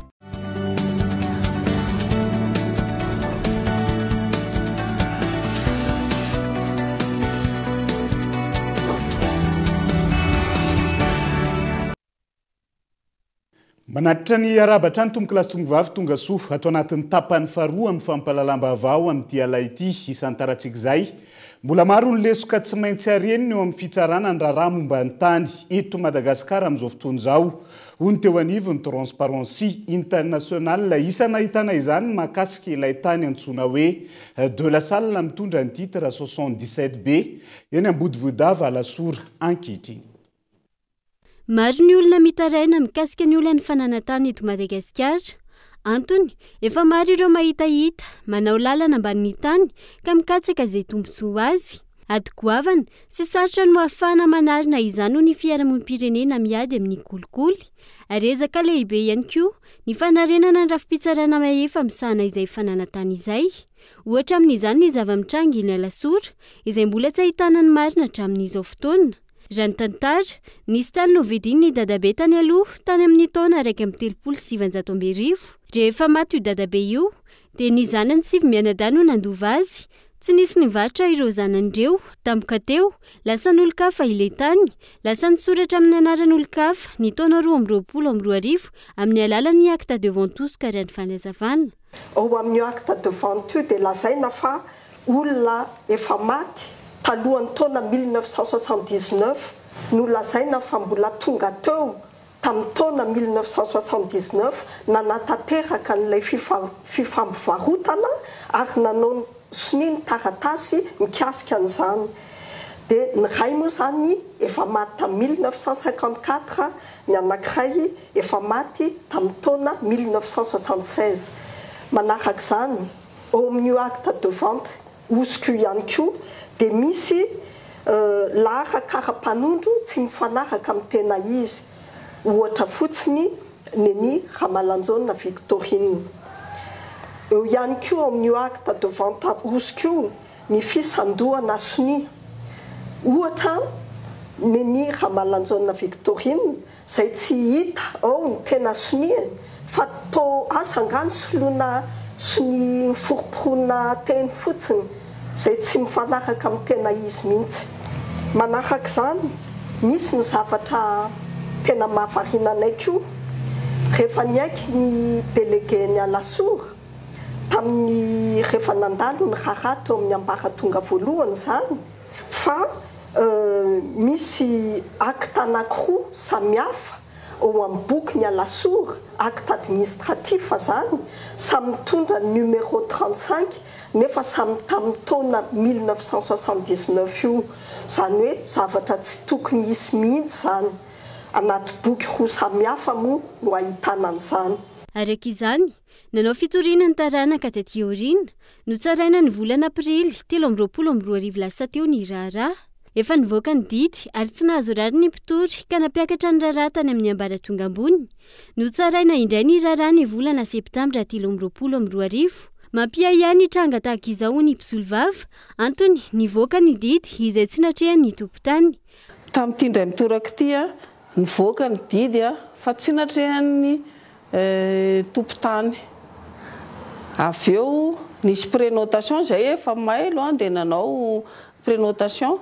Manatitra ny arabatra ny tomboka lasy tombovavy tonga soa atao anatin'ny tapany faharoa amin'ny fampalalam-baovao amin'ity alay ity isan'ny tarantsika izay. Mbola maro ny lesoka tsy maintsy hareniny eo amin'ny fitsarana ny raharaha momba ny tany eto Madagasikara amin'izao fotoana izao. Hoy ny teo anivon'ny Transparency International isana ahitana izany mahakasika ilay tany antsoina hoe de la salle mitondra ny titre 77B eny Ambodivodava Alasora ankehitriny. Maro ny olona mitaraina mikasika ny olana fananantany eto Madagasikara. Antony, efa maro ireo mahitahita, manao lalana ambanin'ny tany ka mikatsaka izay tombontsoa azy. adygoavana sy sarotra no ahafahana manarina izany ho ny fiarahamonim-pirenena miady amin'ny kolikoly ary ezaka lehibe ihany koa ny fanarenana ny rafi-pitsarana maefa misahana izay fananantany izay ohatra amin'izany ny zava-mitrangy ny alasora izay mbola tsy ahitana ny marina hatramin'izao fotoana raha ny tantara nisy tany no vidiny ny dadabe tany aloha tany amin'ny taona 1,700 rehefa maty io dadabe io dia ny zanany 7 mianadahy no nandova azy tsy nisy nivarotra ireo zanan'ireo tampoka teo lasa n'olon-kafa ilay tany lasa nisoratra amin'ny anaran'olon-kafa ny taona 2020 amin'ny alalan'ny acte de vente tous karaha ny fanazavana ao amin'ny acte de vente io dia lazaina fa olona efa maty talohan'ny taona 1979 no lazaina fa mbola tonga teo tamin'ny taona 1979 nanatanteraka n'ilay fifampivarotana ary nanao soniny taratasy mikasika an'izany dia ny ray moa zany efa maty tamin'ny 1954 ny anankiray efa maty tamin'ny taona 1976 manaraka izany ao amin'io acte de vente osiko ihany koa dia misy laharan-karam-panondro tsy mifanaraka amin'ny tena izy ohatra fotsiny neny Ramalanjona Victorine eo ihany koa amin'io acte de vente osiko ny fisandohana sonia ohatra neny Ramalanjona Victorine izay tsy hita ao ny tena sonia fa tao asangany soloana sony miforoporona teny fotsiny izay tsy mifanaraka amin'ny tena izy mihitsy manaraka izany misy ny zavatra tena mahavarinanay koa rehefa niaiky ny délégué ny alasora tamin'ny rehefa nandalo ny raharaha teo amin'ny ambaratonga voalohany zany fa misy acte anankiroa samihafa ao amin'ny boky ny alasora acte administratif zany samy mitondra numéro 35 nefa samy tamin'ny taona 1979 io zany hoe zavatra tsy tokony hisy mihitsy zany anaty boky roa samihafa moa no ahitana an'izany araka izany nanao fitoriana ny taranaka taty aoriana no tsaraina ny volana aprily 2022 lasa teo ny raharaha efa nivoaka ny didy ary tsy nahazo rary ny mpitory ka nampiakatra ny raharaha tany amin'ny ambaratonga ambony no tsaraina indray ny raharaha ny volana septambra 2022 mampiahiany tranga tahaka izao ny mpisolo vava antony nivoaka ny didy izay tsy natrehan'ny tompon-tany tamin'ity indray mitoraka ity nivoaka ny didy fa tsy natrehan'ny tompon-tany avy eo nisy prénotation zay efa may aloha dia nanao prénotation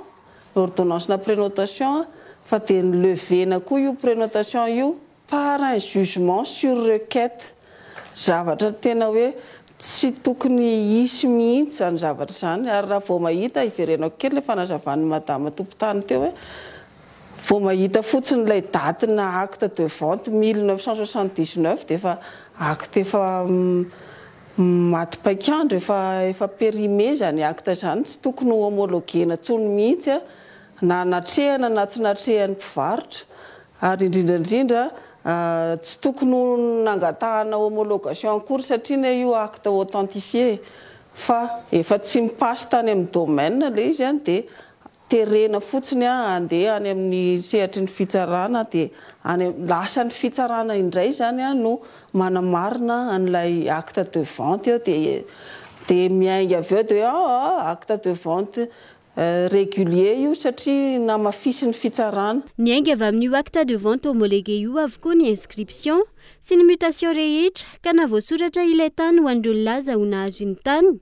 ordonnance na prénotation fa dia nilevena koa io prénotation io par un jugement sur requête zavatra tena hoe tsy tokony hisy mihitsy zany zavatra zany ary raha vao mahita iverenako kely le fanazavan'ny madama tompon-tany teo hoe vao mahita fotsiny ilay datina acte de vente 1979 dia efa acte efa maty paikandro efa périmé zany acte zany tsy tokony homologena tsony mihitsy na natrehana na tsy natrehan'ny mpivarotra ary indrindrandrindra tsy tokony nangatahana homologation akory satria na io acte authentifié fa efa tsy mipasy tany amin'ny domaine le izy dia terena fotsiny andeha any amin'ny sehatry ny fitsarana dia lasa ny fitsarana indray zany no manamarina an'ilay acte de vente dia miainga avy eo dia acte de vente régulier io satria namafisy ny fitsarana ny ainga avy amin'io acte de vente homologué io avokoa ny inscription sy ny mutation rehetra ka na voasoratra ilay tany ho an'ireo laza ho nahazo ny tany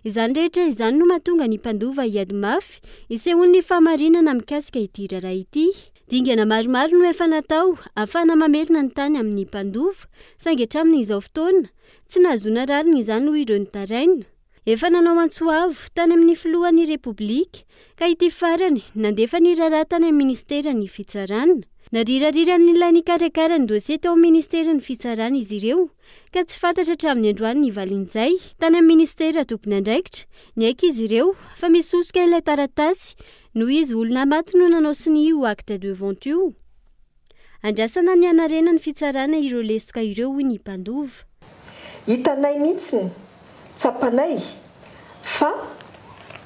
izany rehetra izany no mahatonga ny mpandova hiady mafy isehon'ny famarinana mikasika ity raharaha ity dingana maromaro no efa natao ahafahana mamerina ny tany amin'ny mpandova saingy hatramin'izao fotoana tsy nahazoana rariny izany ho ireo ny taraina efa nanao antsoavo tany amin'ny filohan'ny repoblika ka ity farany nandefa ny raharaha tany amin'ny ministera ny fitsarana narirariran'ny ilay nikarakara ny dosie tao amin'ny ministera ny fitsarana izy ireo ka tsy fantatra hatramin'ny androany ny valin'izay tany amin'ny ministera tompony andraikitra ny aika izy ireo fa misosika ilay taratasy noho izy olona maty no nanao siny io acte de vente io andrasana ny anarena ny fitsarana ireo lesoka ireo hoy ny mpandova hitanay mihitsy tsapanay fa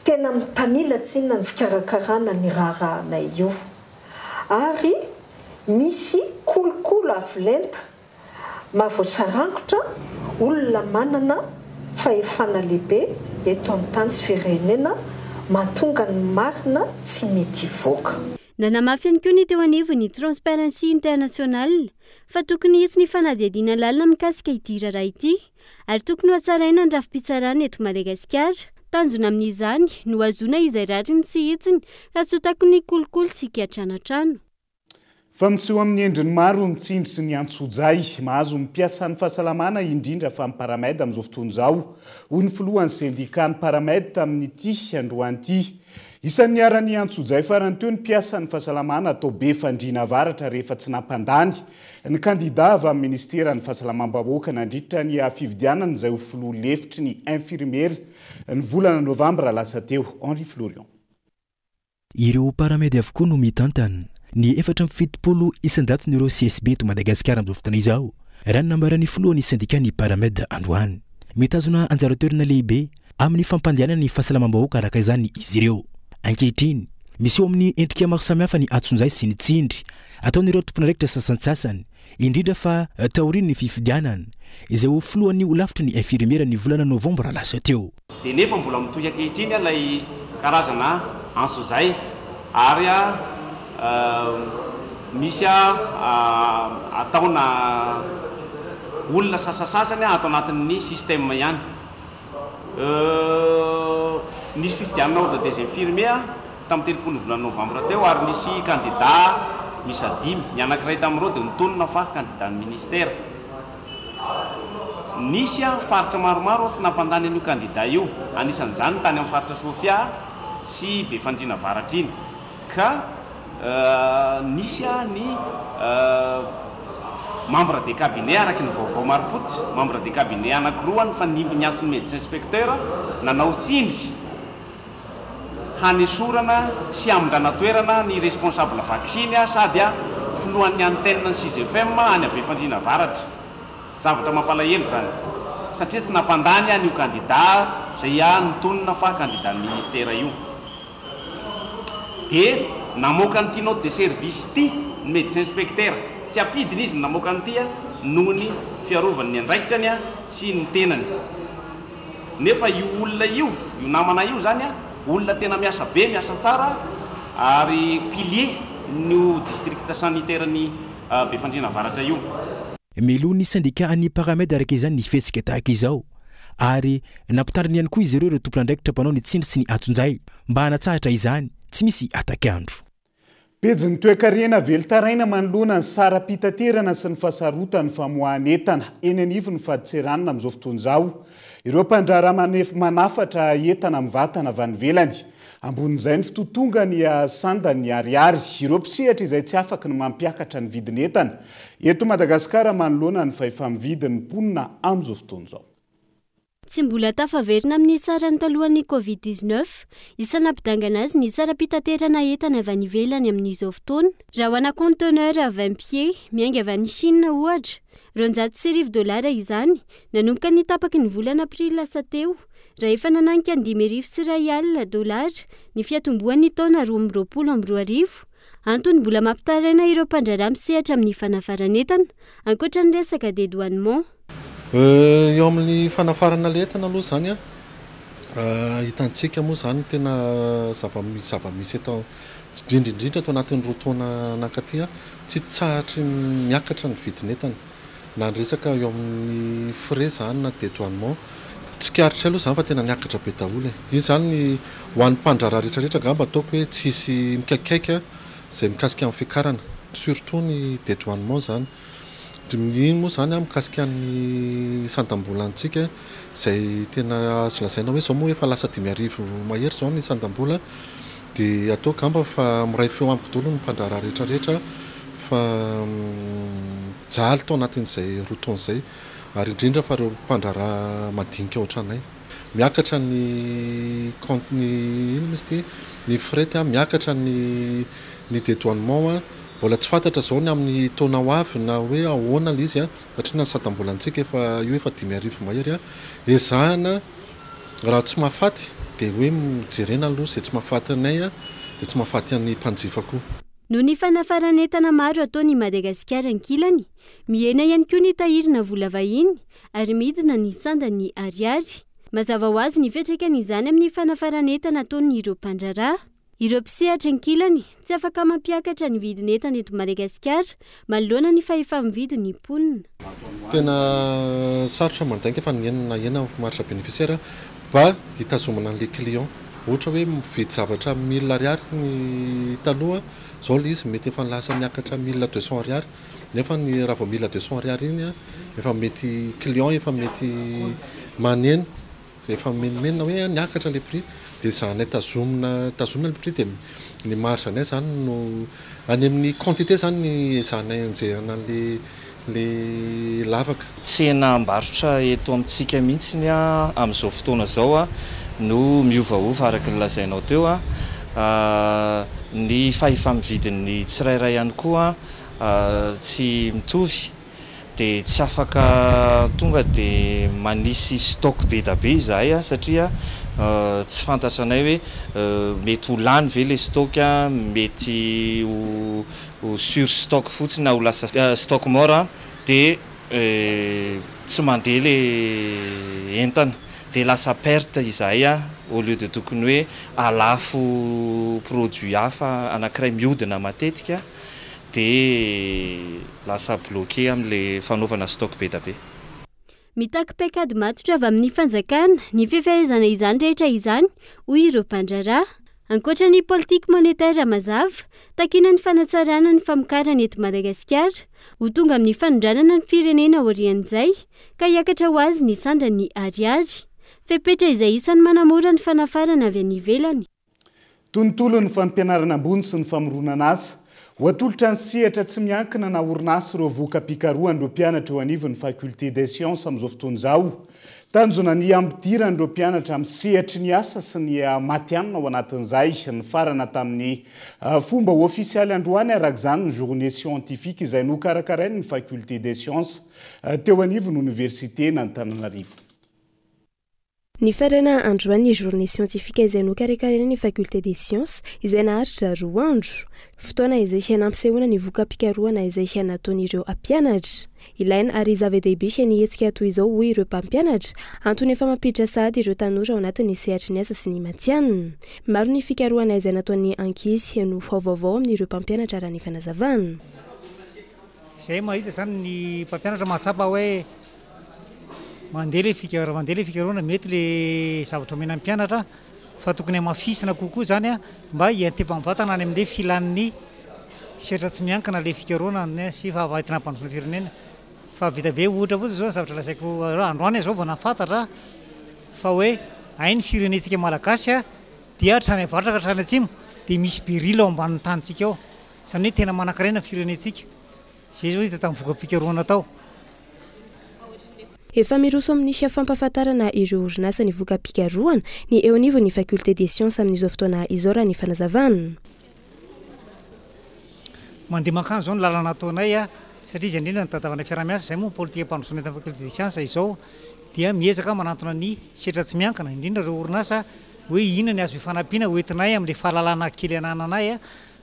tena mitanila tsinona ny fikarakarana ny rahanay io ary misy kolokolo avolenta mahavoasarangotra olona manana fahefana lehibe eto amin'ny tany sy firenena mahatonga ny marina tsy mety hivoaka. Nanamafy ihany koa ny teo anivo ny Transparency International fa tokony hisy ny fanadihadiana lalina mikasika ity raharaha ity ary tokony ho hatsaraina ny rafim-pitsarana eto Madagasikara. Tanjona amin'izany no azoana izay ratriny sy hitsiny ka tsy ho takony kolokolo sy kiatranatrano. Fa miseho amin'ny endriny maro ny tsindry sy ny antsojay mahazo mipiasan'ny fahasalamana indrindra fa ny paramède amin'izao fotoana izao hoy ny filohan'ny syndicat ny paramède tamin'ity androany ity. Isan'ny arany antsojay farany teo ny piasan'ny fahasalamana atao be fandriana avaratra rehefa tsy nampandany. Ny kandida avy amin'ny ministeran'ny fahasalamam-bahoaka nandritra ny fifidianana izay ho filoha lefitry ny infirmiera ny volana novambra lasa teo. Henri Florian. Ireo paramède avokoa no mitantana ny 470 isan-daton'ireo CSB to Madagasikara amin'izao fotoana izao. Raha ny nambaran'ny filohan'ny syndicat ny paramède androany. Mitazona anjara toerana lehibe amin'ny fampandehanana ny fahasalamam-bahoaka araka izany izy ireo. Ankehitriny misy eo amin'ny endrika maro samihafa ny atsonjay sy ny tsindry ataon'ireo tompon'andraikitra sasantsasany indrindra fa taoriny ny fifidianana izay ho filohan'ny ho lavitry ny infirmiera ny volana novambra lasa teo. Dia nefa mbola mitohy ankehitriny ilay karazana antsozay ary misy ataona olona sasasasany atao anatin'ny système ihany. Nisy fifidianana ordre des infirmiers tamin'ny 30 volana novambra teo ary nisy candidat misy 5 ny anankiray tamin'ireo dia nitonona fa candidat ny ministère. Nisy faritra maromaro tsy nampandany an'io candidat io, anisan'izany tany amin'ny faritra Sofia sy Befandriana avaratra iny ka nisy ny membre de cabinet araky ny vaovao maropotsy membre de cabinet anankiroa ny fanimby ny asony médecin inspecteur nanao tsindry hanesorana sy amindrana toerana ny responsable vaccine sady filohan'ny antenne ny 6 FM any Befandriana avaratra. Zavatra mampalahelo zany satria tsy nampandany an'io candidat zay nitonona fa candidat ny ministère io. Dia namoaka ny note de service ty ny médecin inspecteur tsy apidiny izy namoaka an'ity noho ny fiarovan'ny andraikitrany sy ny tenany. Nefa io olona io namana io zany olona tena miasa be miasa tsara ary pilier ny district sanitaire ny Befandriana avaratra io. Melo ny syndicat any paramède araka izany ny fetsika tahaka izao ary nampitandriny ihany koa izy ireo tompon'andraikitra mpanao ny tsindry sy ny atsonjay mba hanatsahatra izany tsy misy atakandro. Pejin'ny toe-karena velotaraina manoloana ny sara-pitaterana sy ny fahasarotany famoahan'entana eny anivo ny faditseranana amin'izao fotoana izao. Ireo mpandrara manafatra entana amin'ny vatana avy any ivelany. Ambonin'izay ny fitotonga ny sandany ariary. Ireo mpisehatra izay tsy afaka ny mampiakatra ny vidin'entana. Eto Madagasikara manoloana ny fahefa-mividin'ny mponina amin'izao fotoana izao. Tsy mbola tafaverina amin'ny sarany talohan'ny Covid-19, isan'ampidangana azy ny sara-pitaterana entana avy any ivelany amin'izao fotoana. Raha ho ana conteneur 20 pieds miainga avy any Chine ohatra, $200,000 izany, nanomboka ny tapaky ny volana aprily lasa teo, raha efa nananika ny $5,000 ny fiatombohan'ny taona 2022. Antony mbola mampitaraina ireo mpandrara misehatra amin'ny fanafaran'entana, ankoatra ny resaka dédouanement. Eo amin'ny fanafarana letana aloha zany hitantsika moa zany tena zava-misy atao indrindra atao anatin'ny roa taona anankaty tsy tsahatra miakatra ny vidin'entana na ny resaka eo amin'ny frais zany na dédouanement tsy kiaritra aloha zany fa tena niakatra be daholo. Iny zany ho an'ny mpandrara rehetrarehetra gamba ataoko hoe tsisy mikakaika zay mikasika amin'ny fiakarana surtout ny dédouanement zany. Iny moa zany mikasika ny sandam-bolantsika zay tena azo lazaina hoe zao moa efa lasa 5,000 mahery zao ny sandam-bola dia atao gamba fa miray feo amiko daholo ny mpandrara rehetrarehetra fa jaly tao anatin'izay roa taona izay ary indrindra fa reo mpandrara madinika ohatranay miakatra ny compte ino misy ty ny frais miakatra ny dédouanement mbola tsy fantatra zao ny amin'ny taona ho avy na hoe ahoana l izy satria na sandam-bolantsika efa io efa 5,000 mahery ezahana raha tsy mahafaty dia hoe mijerena aloha izay tsy mahafaty anay a dia tsy mahafaty an'ny mpanjifa koa. No ny fanafaranentana maro ataony Madagasikara ankilany, mihena ihany koa ny tahirina vola vahiny ary midina ny sandany ariary. Mazava ho azy ny fiantraikan'izany amin'ny fanafaranentana ataony ireo mpandrarà. Ireo mpisehatra ankilany tsy afaka mampiakatra ny vidin'entana eto Madagasikara manoloana ny fahefa-mividy ny mponina. Tena sarotra mandainka fa ena marsa bénéficiaire ba hitazomana an'ilay client. Ohatra hoe mividy zavatra 1000 ariary ny taloha, zao ilay izy mety efa lasa miakatra 1200 ariary. Nefa ny raha vao 1200 ariary iny efa mety client efa mety maneno, efa menimena hoe niakatra le prix dia izany tazomina le prix dia ny marge anay zany no any amin'ny quantité zany ny izany anjehana le lavaka. Tsena mbarotra eto amintsika mihitsy amin'izao fotoana zao no miovaova araka ny lazainao teo ny fahefa-mividin'ny tsirairay ihany koa tsy mitovy dia tsy afaka tonga dia manisy stock be da be izahay satria tsy fantatra anay hoe mety ho lany ve le stock mety ho sur stock fotsiny ho lasa stock mort dia tsy mandeha le entana dia lasa perte izahay au lieu de tokony hoe alafo produit hafa anankiray mihodina matetika dia lasa bloqué amin'le fanaovana stock be da be. Mitaky paikady matotra avy amin'ny fanjakana ny fifehezana izany rehetra izany hoy ireo mpandrarà. Ankoatra ny politika monétaire mazava, takina ny fanatsarana ny famokarana eto Madagasikara ho tonga amin'ny fanondranana ny firenena aorian'izay ka hiakatra ho azy ny sandany ariary. Fepetra izay isan'ny manamora ny fanafarana avy any ivelany. Tontolo ny fampianarana ambony sy ny famoronana asa. Ho atolotra ny sehatra tsy miankina na orinasa ireo voka-pikarohan'ireo mpianatra eo anivon'ny faculté des sciences amin'izao fotoana izao. Tanjona ny ampidirandreo mpianatra amin'ny sehatry ny asa sy ny matianina ao anatin'izay ny farana tamin'ny fomba ofisialy androany araka izany ny journée scientifique izay nokarakarainy ny faculté des sciences teo anivon'ny université n'Antananarivo. Ny farana androany ny journée scientifique izay nokarakarainy ny faculté des sciences izay naharitra 2 andro. Fotoana izay hianam-pisehoana ny voka-pikarohana izay hianataon'ireo ampianatra. Ilaina ary zava-dehibe hietsika toy izao hoy ireo mpampianatra antony efa mampiditra sahady ireo tanora ao anatin'ny sehatry ny asa sy ny matianina. Maro ny fikarohana izay nataon'ny ankizy no vaovao amin'ireo mpampianatra raha ny fanazavana. Izay mahita zany ny mpampianatra mahatsapa hoe mandeha le fikarohana mety le zavatra omena mpianatra fa tokony mafisina kokoa zany mba hiantevambatana any amin'le filan'ny setra tsy miankina le fikarohana sy fahavahitana mpandrosoana firenena fa vita be ohatra fotsy zao zavatra lasaiko androany zao vao nafantatra fa hoe hay ny firenentsika malagasy dia trany avaratra ka trany atsimo dia misy berila ao ambanin'ny tanitsika ao izany hoe tena manan-karena firenentsika zay zao hita tamin'ny voka-pikarohana tao. Efa miroso amin'ny fampafatarana ireo orinasa ny voka-pikarohana ny eo anivon'ny faculté des sciences amin'izao fotoana izao raha ny fanazavana. Mandeha mankany zao ny lalana ataonay satria izy indrindra ny tadavana fiaramiasa izay moa politika mpandrosoana eto faculté des sciences izao dia miezaka manantona ny setra tsy miankina indrindra ireo orinasa hoe inona ny azo hifanampiana hoentinay amin'le fahalalana kely anananay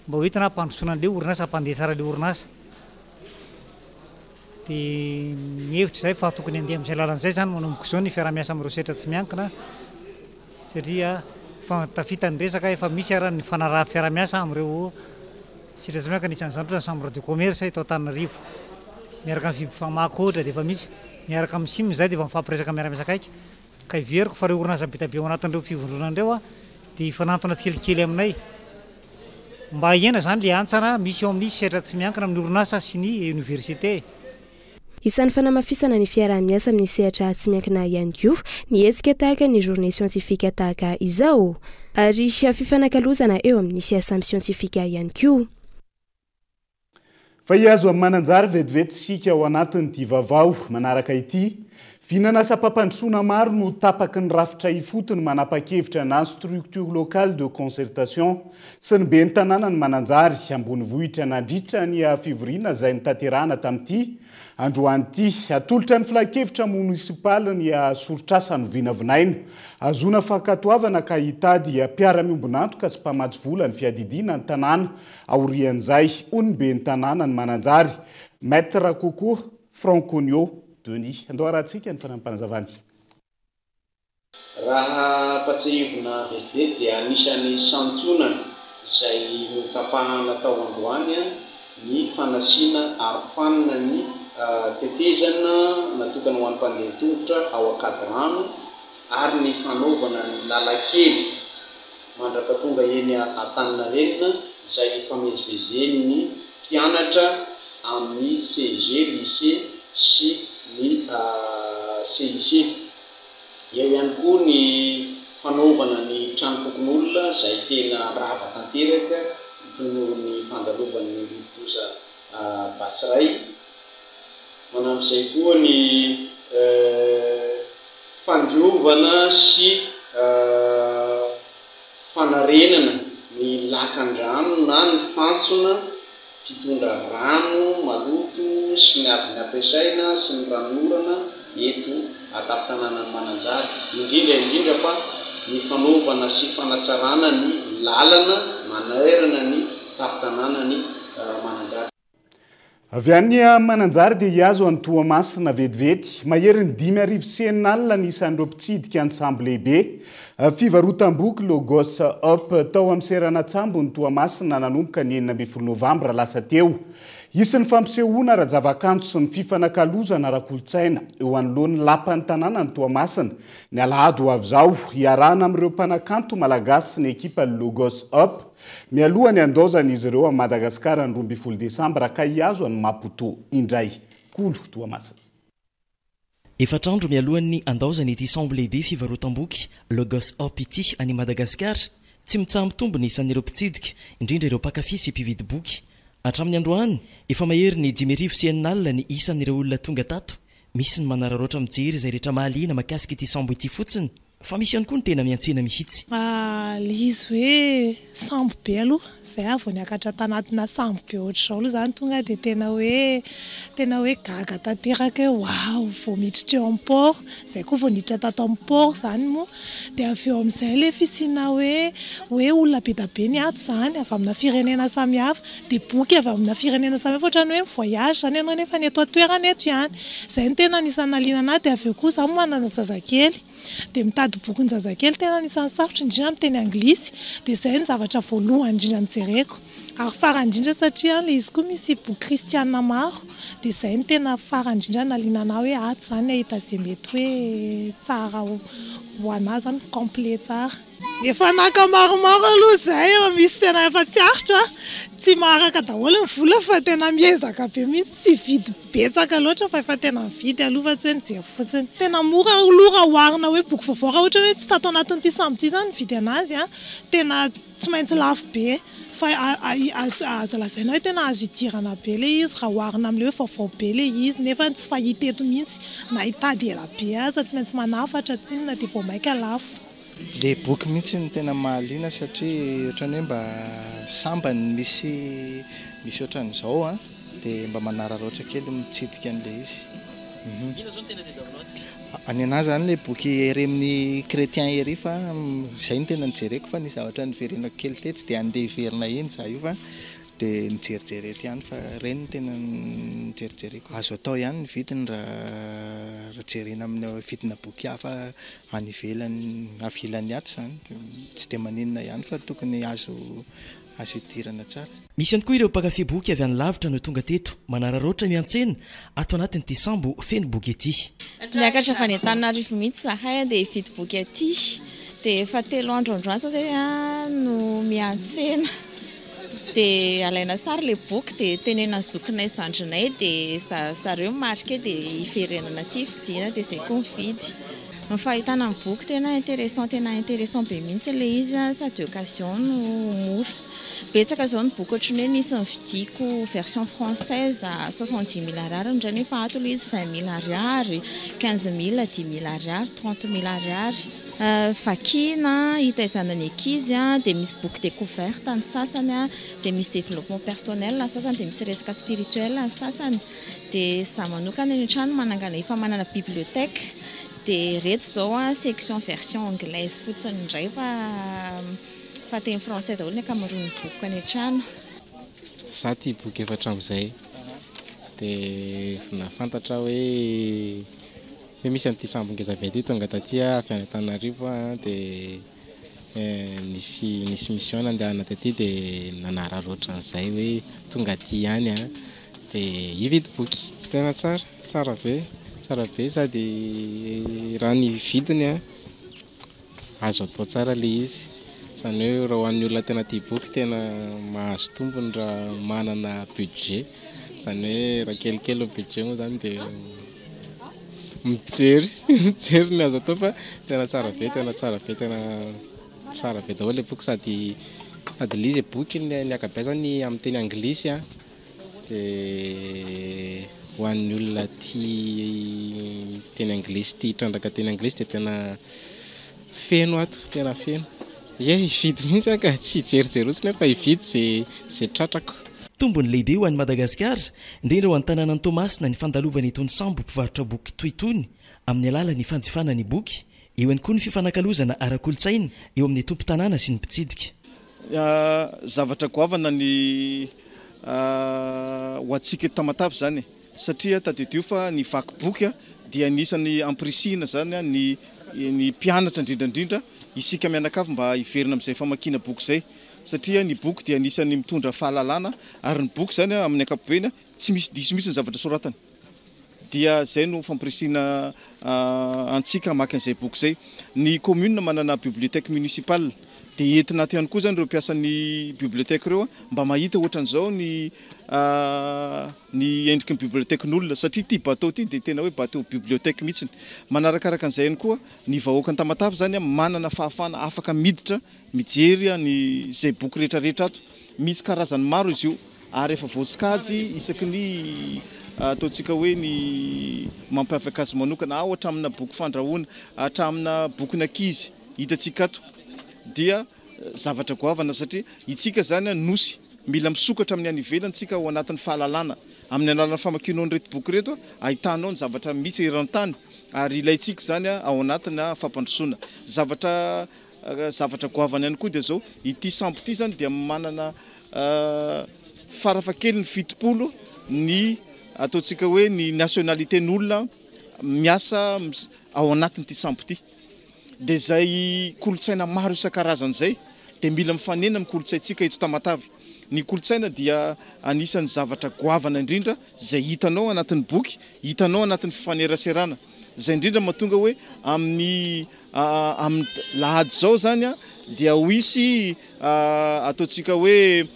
mba hoentina mpandrosoana an'le orinasa hampandeha tsara le orinasa. Dia mihevitra izay fa tokony handeha amin'izay lalan'izay zany manomboka izao ny fiaramiasa amin'ireo setra tsy miankina satria tafita ny resaka efa misy ara ny fanaraha fiaramiasa amin'ireo setra tsy miankina isan'izany ohatra ny chambre de commerce eto Antananarivo miaraka amin'ny fibifamako ohatra dia efa misy miaraka amin'ny sim izay dia efa mifampiresaka miaramiasa akaiky ka iveriko fa ireo orinasa be ao anatin'ireo fivondronan'ireo dia ifanantona tsikelikely aminay mba hiena zany le antsana misy eo amin'ny setra tsy miankina amin'ny orinasa sy ny université. Isan'ny fanamafisana ny fiarah-miasa amin'ny sehatra tsy miankina ihany koa ny hetsika tahaka ny journée scientifique tahaka izao ary fifanakalozana eo amin'ny siasamy scientifique ihany koa. Fa hiazo amin'ny mananjara vetivety sika ao anatin'ity vaovao manaraka ity Vinanasa-pampandrosoana maro no tapaky ny rafitra ifotony manapa-kevitra na structure locale de concertation sy ny be ny tanàna ny mananjary ambony vohitra nandritra ny fivoriana izay nitaterahana tamin'ity androany ity. Atolotra ny filakevitra municipal ny sorotrasa no vinavinaina azona fankatoavana ka hitady mpiara-miombonantoka sy mpamatsy vola ny fiadidiana ny tanàna aorian'izay ony be ny tanàna ny mananjary. Maître Coco Franconio Denis andoaratsika ny fanampanazavany. Raha patsahivona vetivety dia anisany santionana izay notapahana tao androany ny fanasiana arofanina ny tetezana natokana ho an'ny mpandeha tongotra ao akadrano ary ny fanaovana ny lalakely mandraka tonga eny Antaninarenina izay famezivezeny ny mpianatra amin'ny CG, lycée sy ny CIC. Eo ihany koa ny fanaovana ny tranopokon'olona izay tena rava tanteraka toy ny fandalovan'ny rivotosa Basiray. Manamp'izay koa ny fandiovana sy fanarenana ny lakan-drano na ny fantsona fitondra rano maloto sy ny avy ny ampiasaina sy ny ranorana eto atapy-tanàna ny mananjary. Indrindra fa ny fanaovana sy fanatsarana ny lalana manairana ny tapy-tanàna ny mananjary. Avy any mananjary dia hiazo any Toamasina vetivety mahery ny 5,000 ny isan'ireo mpitsidika ny sambo lehibe fivarotam-boky Logos Up tao amin'ny Seranatsambo ny Toamasina nanomboka ny 9 Novambra lasa teo. Isin'ny fampisehoana ara-javakanto sy ny fifanakalozana ara-kolotsaina eo anoloan'ny lapan'ny tanàna ny Toamasina ny alahady ho avy izao hiarahana amin'ireo mpanakanto malagasy sy ny ekipa Logos Up mialohany andaozana izy ireo a Madagasikara ny 12 Desambra ka hiazo any Maputo indray. Kolo Toamasina. Efatrandro mialohan'ny andaozana ity sambo lehibe fivarotam-boky Logos Up ity any Madagasikara tsy mitsambitombo ny isan'ireo mpitsidika indrindra ireo mpakafy sy mpividy boky. Hatramin'ny androany efa mahery ny 5,000 ny isan'ireo olona tonga tato. Misy ny manararoatra mijery izay rehetra mahaliana makasika ity sambo ity fotsiny fa misy ihany koa ny tena miantsena mihitsy. Izy hoe sambo be aloha zay avy niakatra tanatina sambo be ohatr'izao aloha zany tonga dia tena hoe gaga tanteraka hoe wow vao miditra eo amin'ny port zay koa vao niditra tato amin'ny port zany moa dia avy eo amin'izay le fisina hoe olona be da be ny ato zany avy amina firenena samihafa dia boky avy amina firenena samihafa ohatrany hoe voyage zany ianao nefa ny eto an-toerana eto ihany zay ny tena anisany naliana anahy. Dia avy eo koa zaho manana zazakely dia mitady boky ny zazakely tena anisany sarotra indrindra amin'ny teny anglisy dia zay ny zavatra voalohany indrindra nijereko ary farany indrindra satria le izy koa misy boky kristiana maro dia zay ny tena farany indrindra naliana anahy hoe ato zany ahita izay mety hoe tsara ho anahy zany complet tsara. Efa naka maromaro aloha zay misy tena efa tsy aritra tsy maharaka daholo ny vola fa tena miezaka be mihitsy tsy vidy betsaka loatra fa efa tena mividy aloha fa tsy hoe nijery fotsiny. Tena mora aloha oharina hoe boky vaovao raha ohatra hoe tsy tato anatin'ity sambo ity zany mividy anazy tena tsy maintsy lafo be fa azo lazaina hoe tena azo idirana be le izy raha oharina amin'le hoe vaovao be le izy nefa tsy fahita eto mihitsy na hitady ela be aza tsy maintsy manafatra tsinona dia vao maika lafo. Le boky mihitsy ny tena mahaliana satria ohatrany hoe mba sambany misy ohatran'izao dia mba manararoatra kely mitsidika an'le izy. Any anahy zany le boky ery amin'ny chrétien ery fa izay ny tena nijereko fa ny zavatra niverenako kely tetsy dia andeha hiverina iny za io fa dia nijerijereto ihany fa ireny tena nijerijereko. Azo atao ihany ny vidiny raha jerena amin'ny vidina boky hafa any ivelany ato zany tsy dia maninona ihany fa tokony azo idirana tsara. Misy ihany koa ireo mpakafy boky avy any lavitra no tonga teto manararoatra miantsena ato anatin'ity sambo feno boky ety. Niakatra avy any Antananarivo mihitsy zahay dia hividy boky ety dia efa 3 andro androany sao zay no miantsena dia alaina sara le boky dia tenena zokinay zandrinay dia zareo marika dia hiverenana aty vidiana dia zay koa mividy. ny fahitana ny boky tena intéressant be mihitsy le izy sady occasion no mora betsaka zao ny boky ohatrany hoe nisy nividiko version française à 70 000 ariary ndray nefa ato le izy 20 000 ariary 15 000 10 000 ariary 30 000 ariary vakina hitaizana ny ankizy dia misy boky découverte ny sasany dia misy développement personnel ny sasany dia misy resaka spirituel ny sasany dia za manokana ny trano manangana efa manana bibliothèque dia reto zao section version anglaise fotsiny indray fa teny français daholo ny ankamaroan'ny boky any trano. Za tia boky efatra amin'izay dia nafantatra hoe misy an'ity sambo ngeza be ty tonga taty avy any Antananarivo dia nisy mission andehana taty dia nanarary ohatran'izay hoe tonga aty ihany dia hividy boky tena tsara be sady raha ny vidiny azo atao tsara le izy zany hoe raha hoan'ny olona tena tia boky tena mahazo tombony raha manana budget zany hoe raha kelikely budget moa zany dia mijery ny azo atao fa tena tsara be daholo le boky sady le izy boky ny akabiazany amin'ny teny anglisy dia hoan'ny olona tia teny anglisy tia hitrandraka teny anglisy dia tena feno ato tena feno hividy mihitsy ka tsy jerijerotsy nefa hividy zay tratrako. Tombony lehibe ho an'ny Madagasikara indrindra ho an'ny tanànan'ny Tomasina ny fandalovana itony sambo mpivarotra boky toy itony amin'ny alalan'ny fanjifana ny boky eo ihany koa ny fifanakalozana ara-kolontsaina eo amin'ny tompo tanàna sy ny mpitsidika. Zavatra goavana ny ho antsika tamatavy zany satria tadidio fa ny vaky boky dia anisany amprisihina zany ny mpianatra indrindrandrindra isika mianakavy mba hiverina amin'izay famakiana boky zay satria ny boky dia anisany mitondra fahalalana ary ny boky zany amin'ny ankapobeny tsy misy diso mihitsy ny zavatra soratany dia zay no fampirisihina antsika maka an'izay boky zay. Ny commune manana bibliothèque municipale dia entina aty ihany koa zany ireo mpiasan'ny bibliothèque ireo mba mahita ohatran'izao ny endriky ny bibliothèque-n'olona satria ty bateau ty dia tena hoe bateau bibliothèque mihitsy. Manarakaraka an'izay ihany koa ny vahoaka ny Tamatavy zany manana fahafana afaka miditra mijery zay boky rehetrarehetra ato misy karazany maro izy io ary efa voatsikajy isaky ny ataontsika hoe ny mampiavaka azy manokana ohatra amina boky fandrahoana hatramina bokyna ankizy hitantsika ato dia zavatra goavana satria itsika zany nosy mila misokatra amin'ny any ivelany tsika ao anatin'ny fahalalana amin'ny alalan'ny famakianao ny reto boky reto ahitanao ny zavatra misy eran-tany ary ilayntsika zany ao anatina fampandrosoana zavatra goavana ihany koa dia zao ity sambo ity zany dia manana farafakely ny 70 ny ataontsika hoe ny nationalité n'olona miasa ao anatin'ity sambo ity dia zay kolotsaina maro isan-karazany zay dia mila mifanena amin'ny kolotsaintsika eto Tamatavy. Ny kolotsaina dia anisan'ny zavatra goavana indrindra zay hitanao anatin'ny boky, hitanao anatin'ny fifaneraserana. Zay indrindra mahatonga hoe amin'ny lahady zao zany dia ho isy ataontsika hoe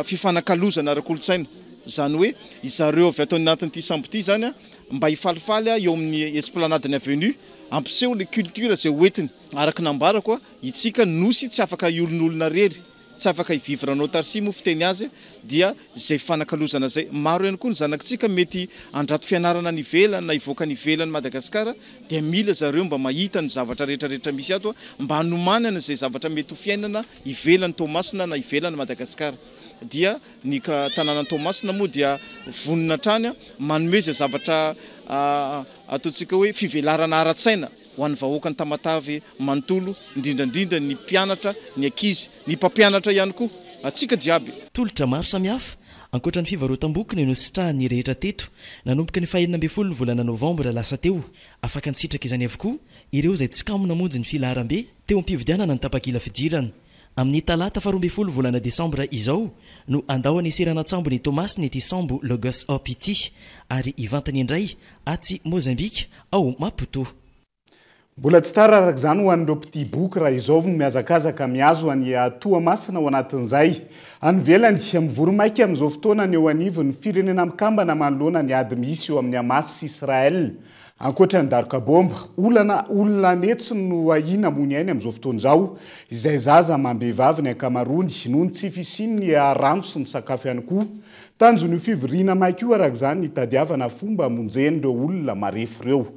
fifanakalozana ara-kolotsaina zany hoe izareo avy atao anatin'ity sambo ity zany mba hifalifaly eo amin'ny esplanade ny avenue ampiseho le culture zay hoentiny araka nambarako itsika nosy tsy afaka iolon'olona rery tsy afaka hivivra anao tarsi mo fiteny azy dia zay fanakalozana zay maro ihany koa ny zanakitsika mety andrato fianarana ny ivelany na ivoaka ny ivelany Madagasikara dia mila zareo mba mahita ny zavatra rehetrarehetra misy ato mba hanomanana zay zavatra mety ho fiainana ivelany Tomasina na ivelany Madagasikara dia ny tanànan'ny Tomasina moa dia vonona trany manome zay zavatra ataontsika hoe fivelarana ara-tsaina ho an'ny vahoaka ny Tamatavy manontolo indrindrandrindra ny mpianatra ny ankizy ny mpampianatra ihany koa atsika jiaby. Tolotra maro samihafa ankoatra ny fivarotam-boky no nositrahany rehetra teto nanomboka ny 12 volana novambra lasa teo afaka nisitraka izany avokoa ireo izay tsy kamo namonjy ny filaharam-be teo am-pividianana ny tapakila fidirana. Amin'ny talata 12 volana Decembre izao no andao aneserana tsambo ny Tomasina ity sambo Logos Opity ary ivantany indray atsy Mozambika ao Maputo. Mbola tsy tara araka izany ho an'ireo mpity boky raha izao miazakazaka miazo any Toamasina ao anatin'izay. Any ivelany mivoromaika amin'izao fotoana ny eo anivon'ny firenena mikambana manoloana ny ady misy eo amin'ny Hamas sy Israel. ankoatra ny daroka bomba olona metsy no ahina mony ainy amin'izao fotoana izao izay zaza mambehivavy ny ankamarony noho ny tsy fisiny ny rano sy ny sakafo ihany koa tanjony fivoriana maiky io araka izany ny tadiavana fomba amonjeny ireo olona marefo ireo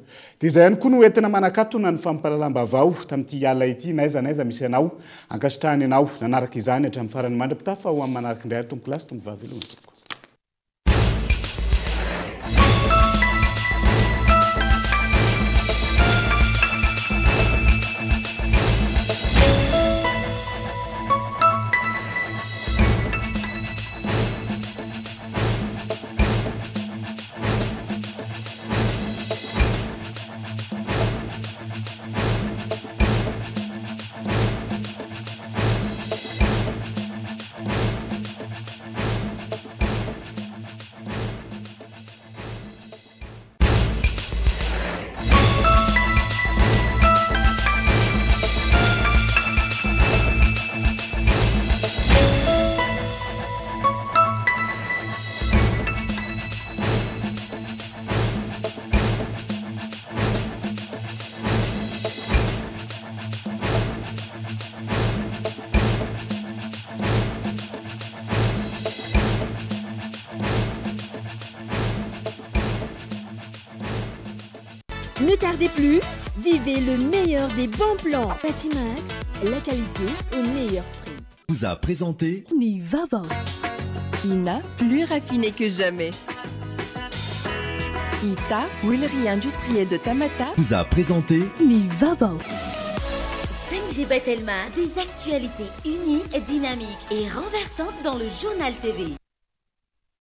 dia izay ihany koa no entina manakatona ny fampahalalam-baovao tamin'ity ala ity naiza misy anao ankasitrahany ianao nanaraka izany hatramin'ny farany mandra-pitafa ho amin'ny manaraka indray tompo kilasy tompo vavelona. Ne tardez plus, vivez le meilleur des bons plans. Patimax, la qualité au meilleur prix. Vous a présenté Vaovao. Ina, plus raffiné que jamais. Ita, huilerie industrielle de Tamata, vous a présenté Vaovao. 5G Batelma, des actualités uniques, dynamiques et renversantes dans le journal TV.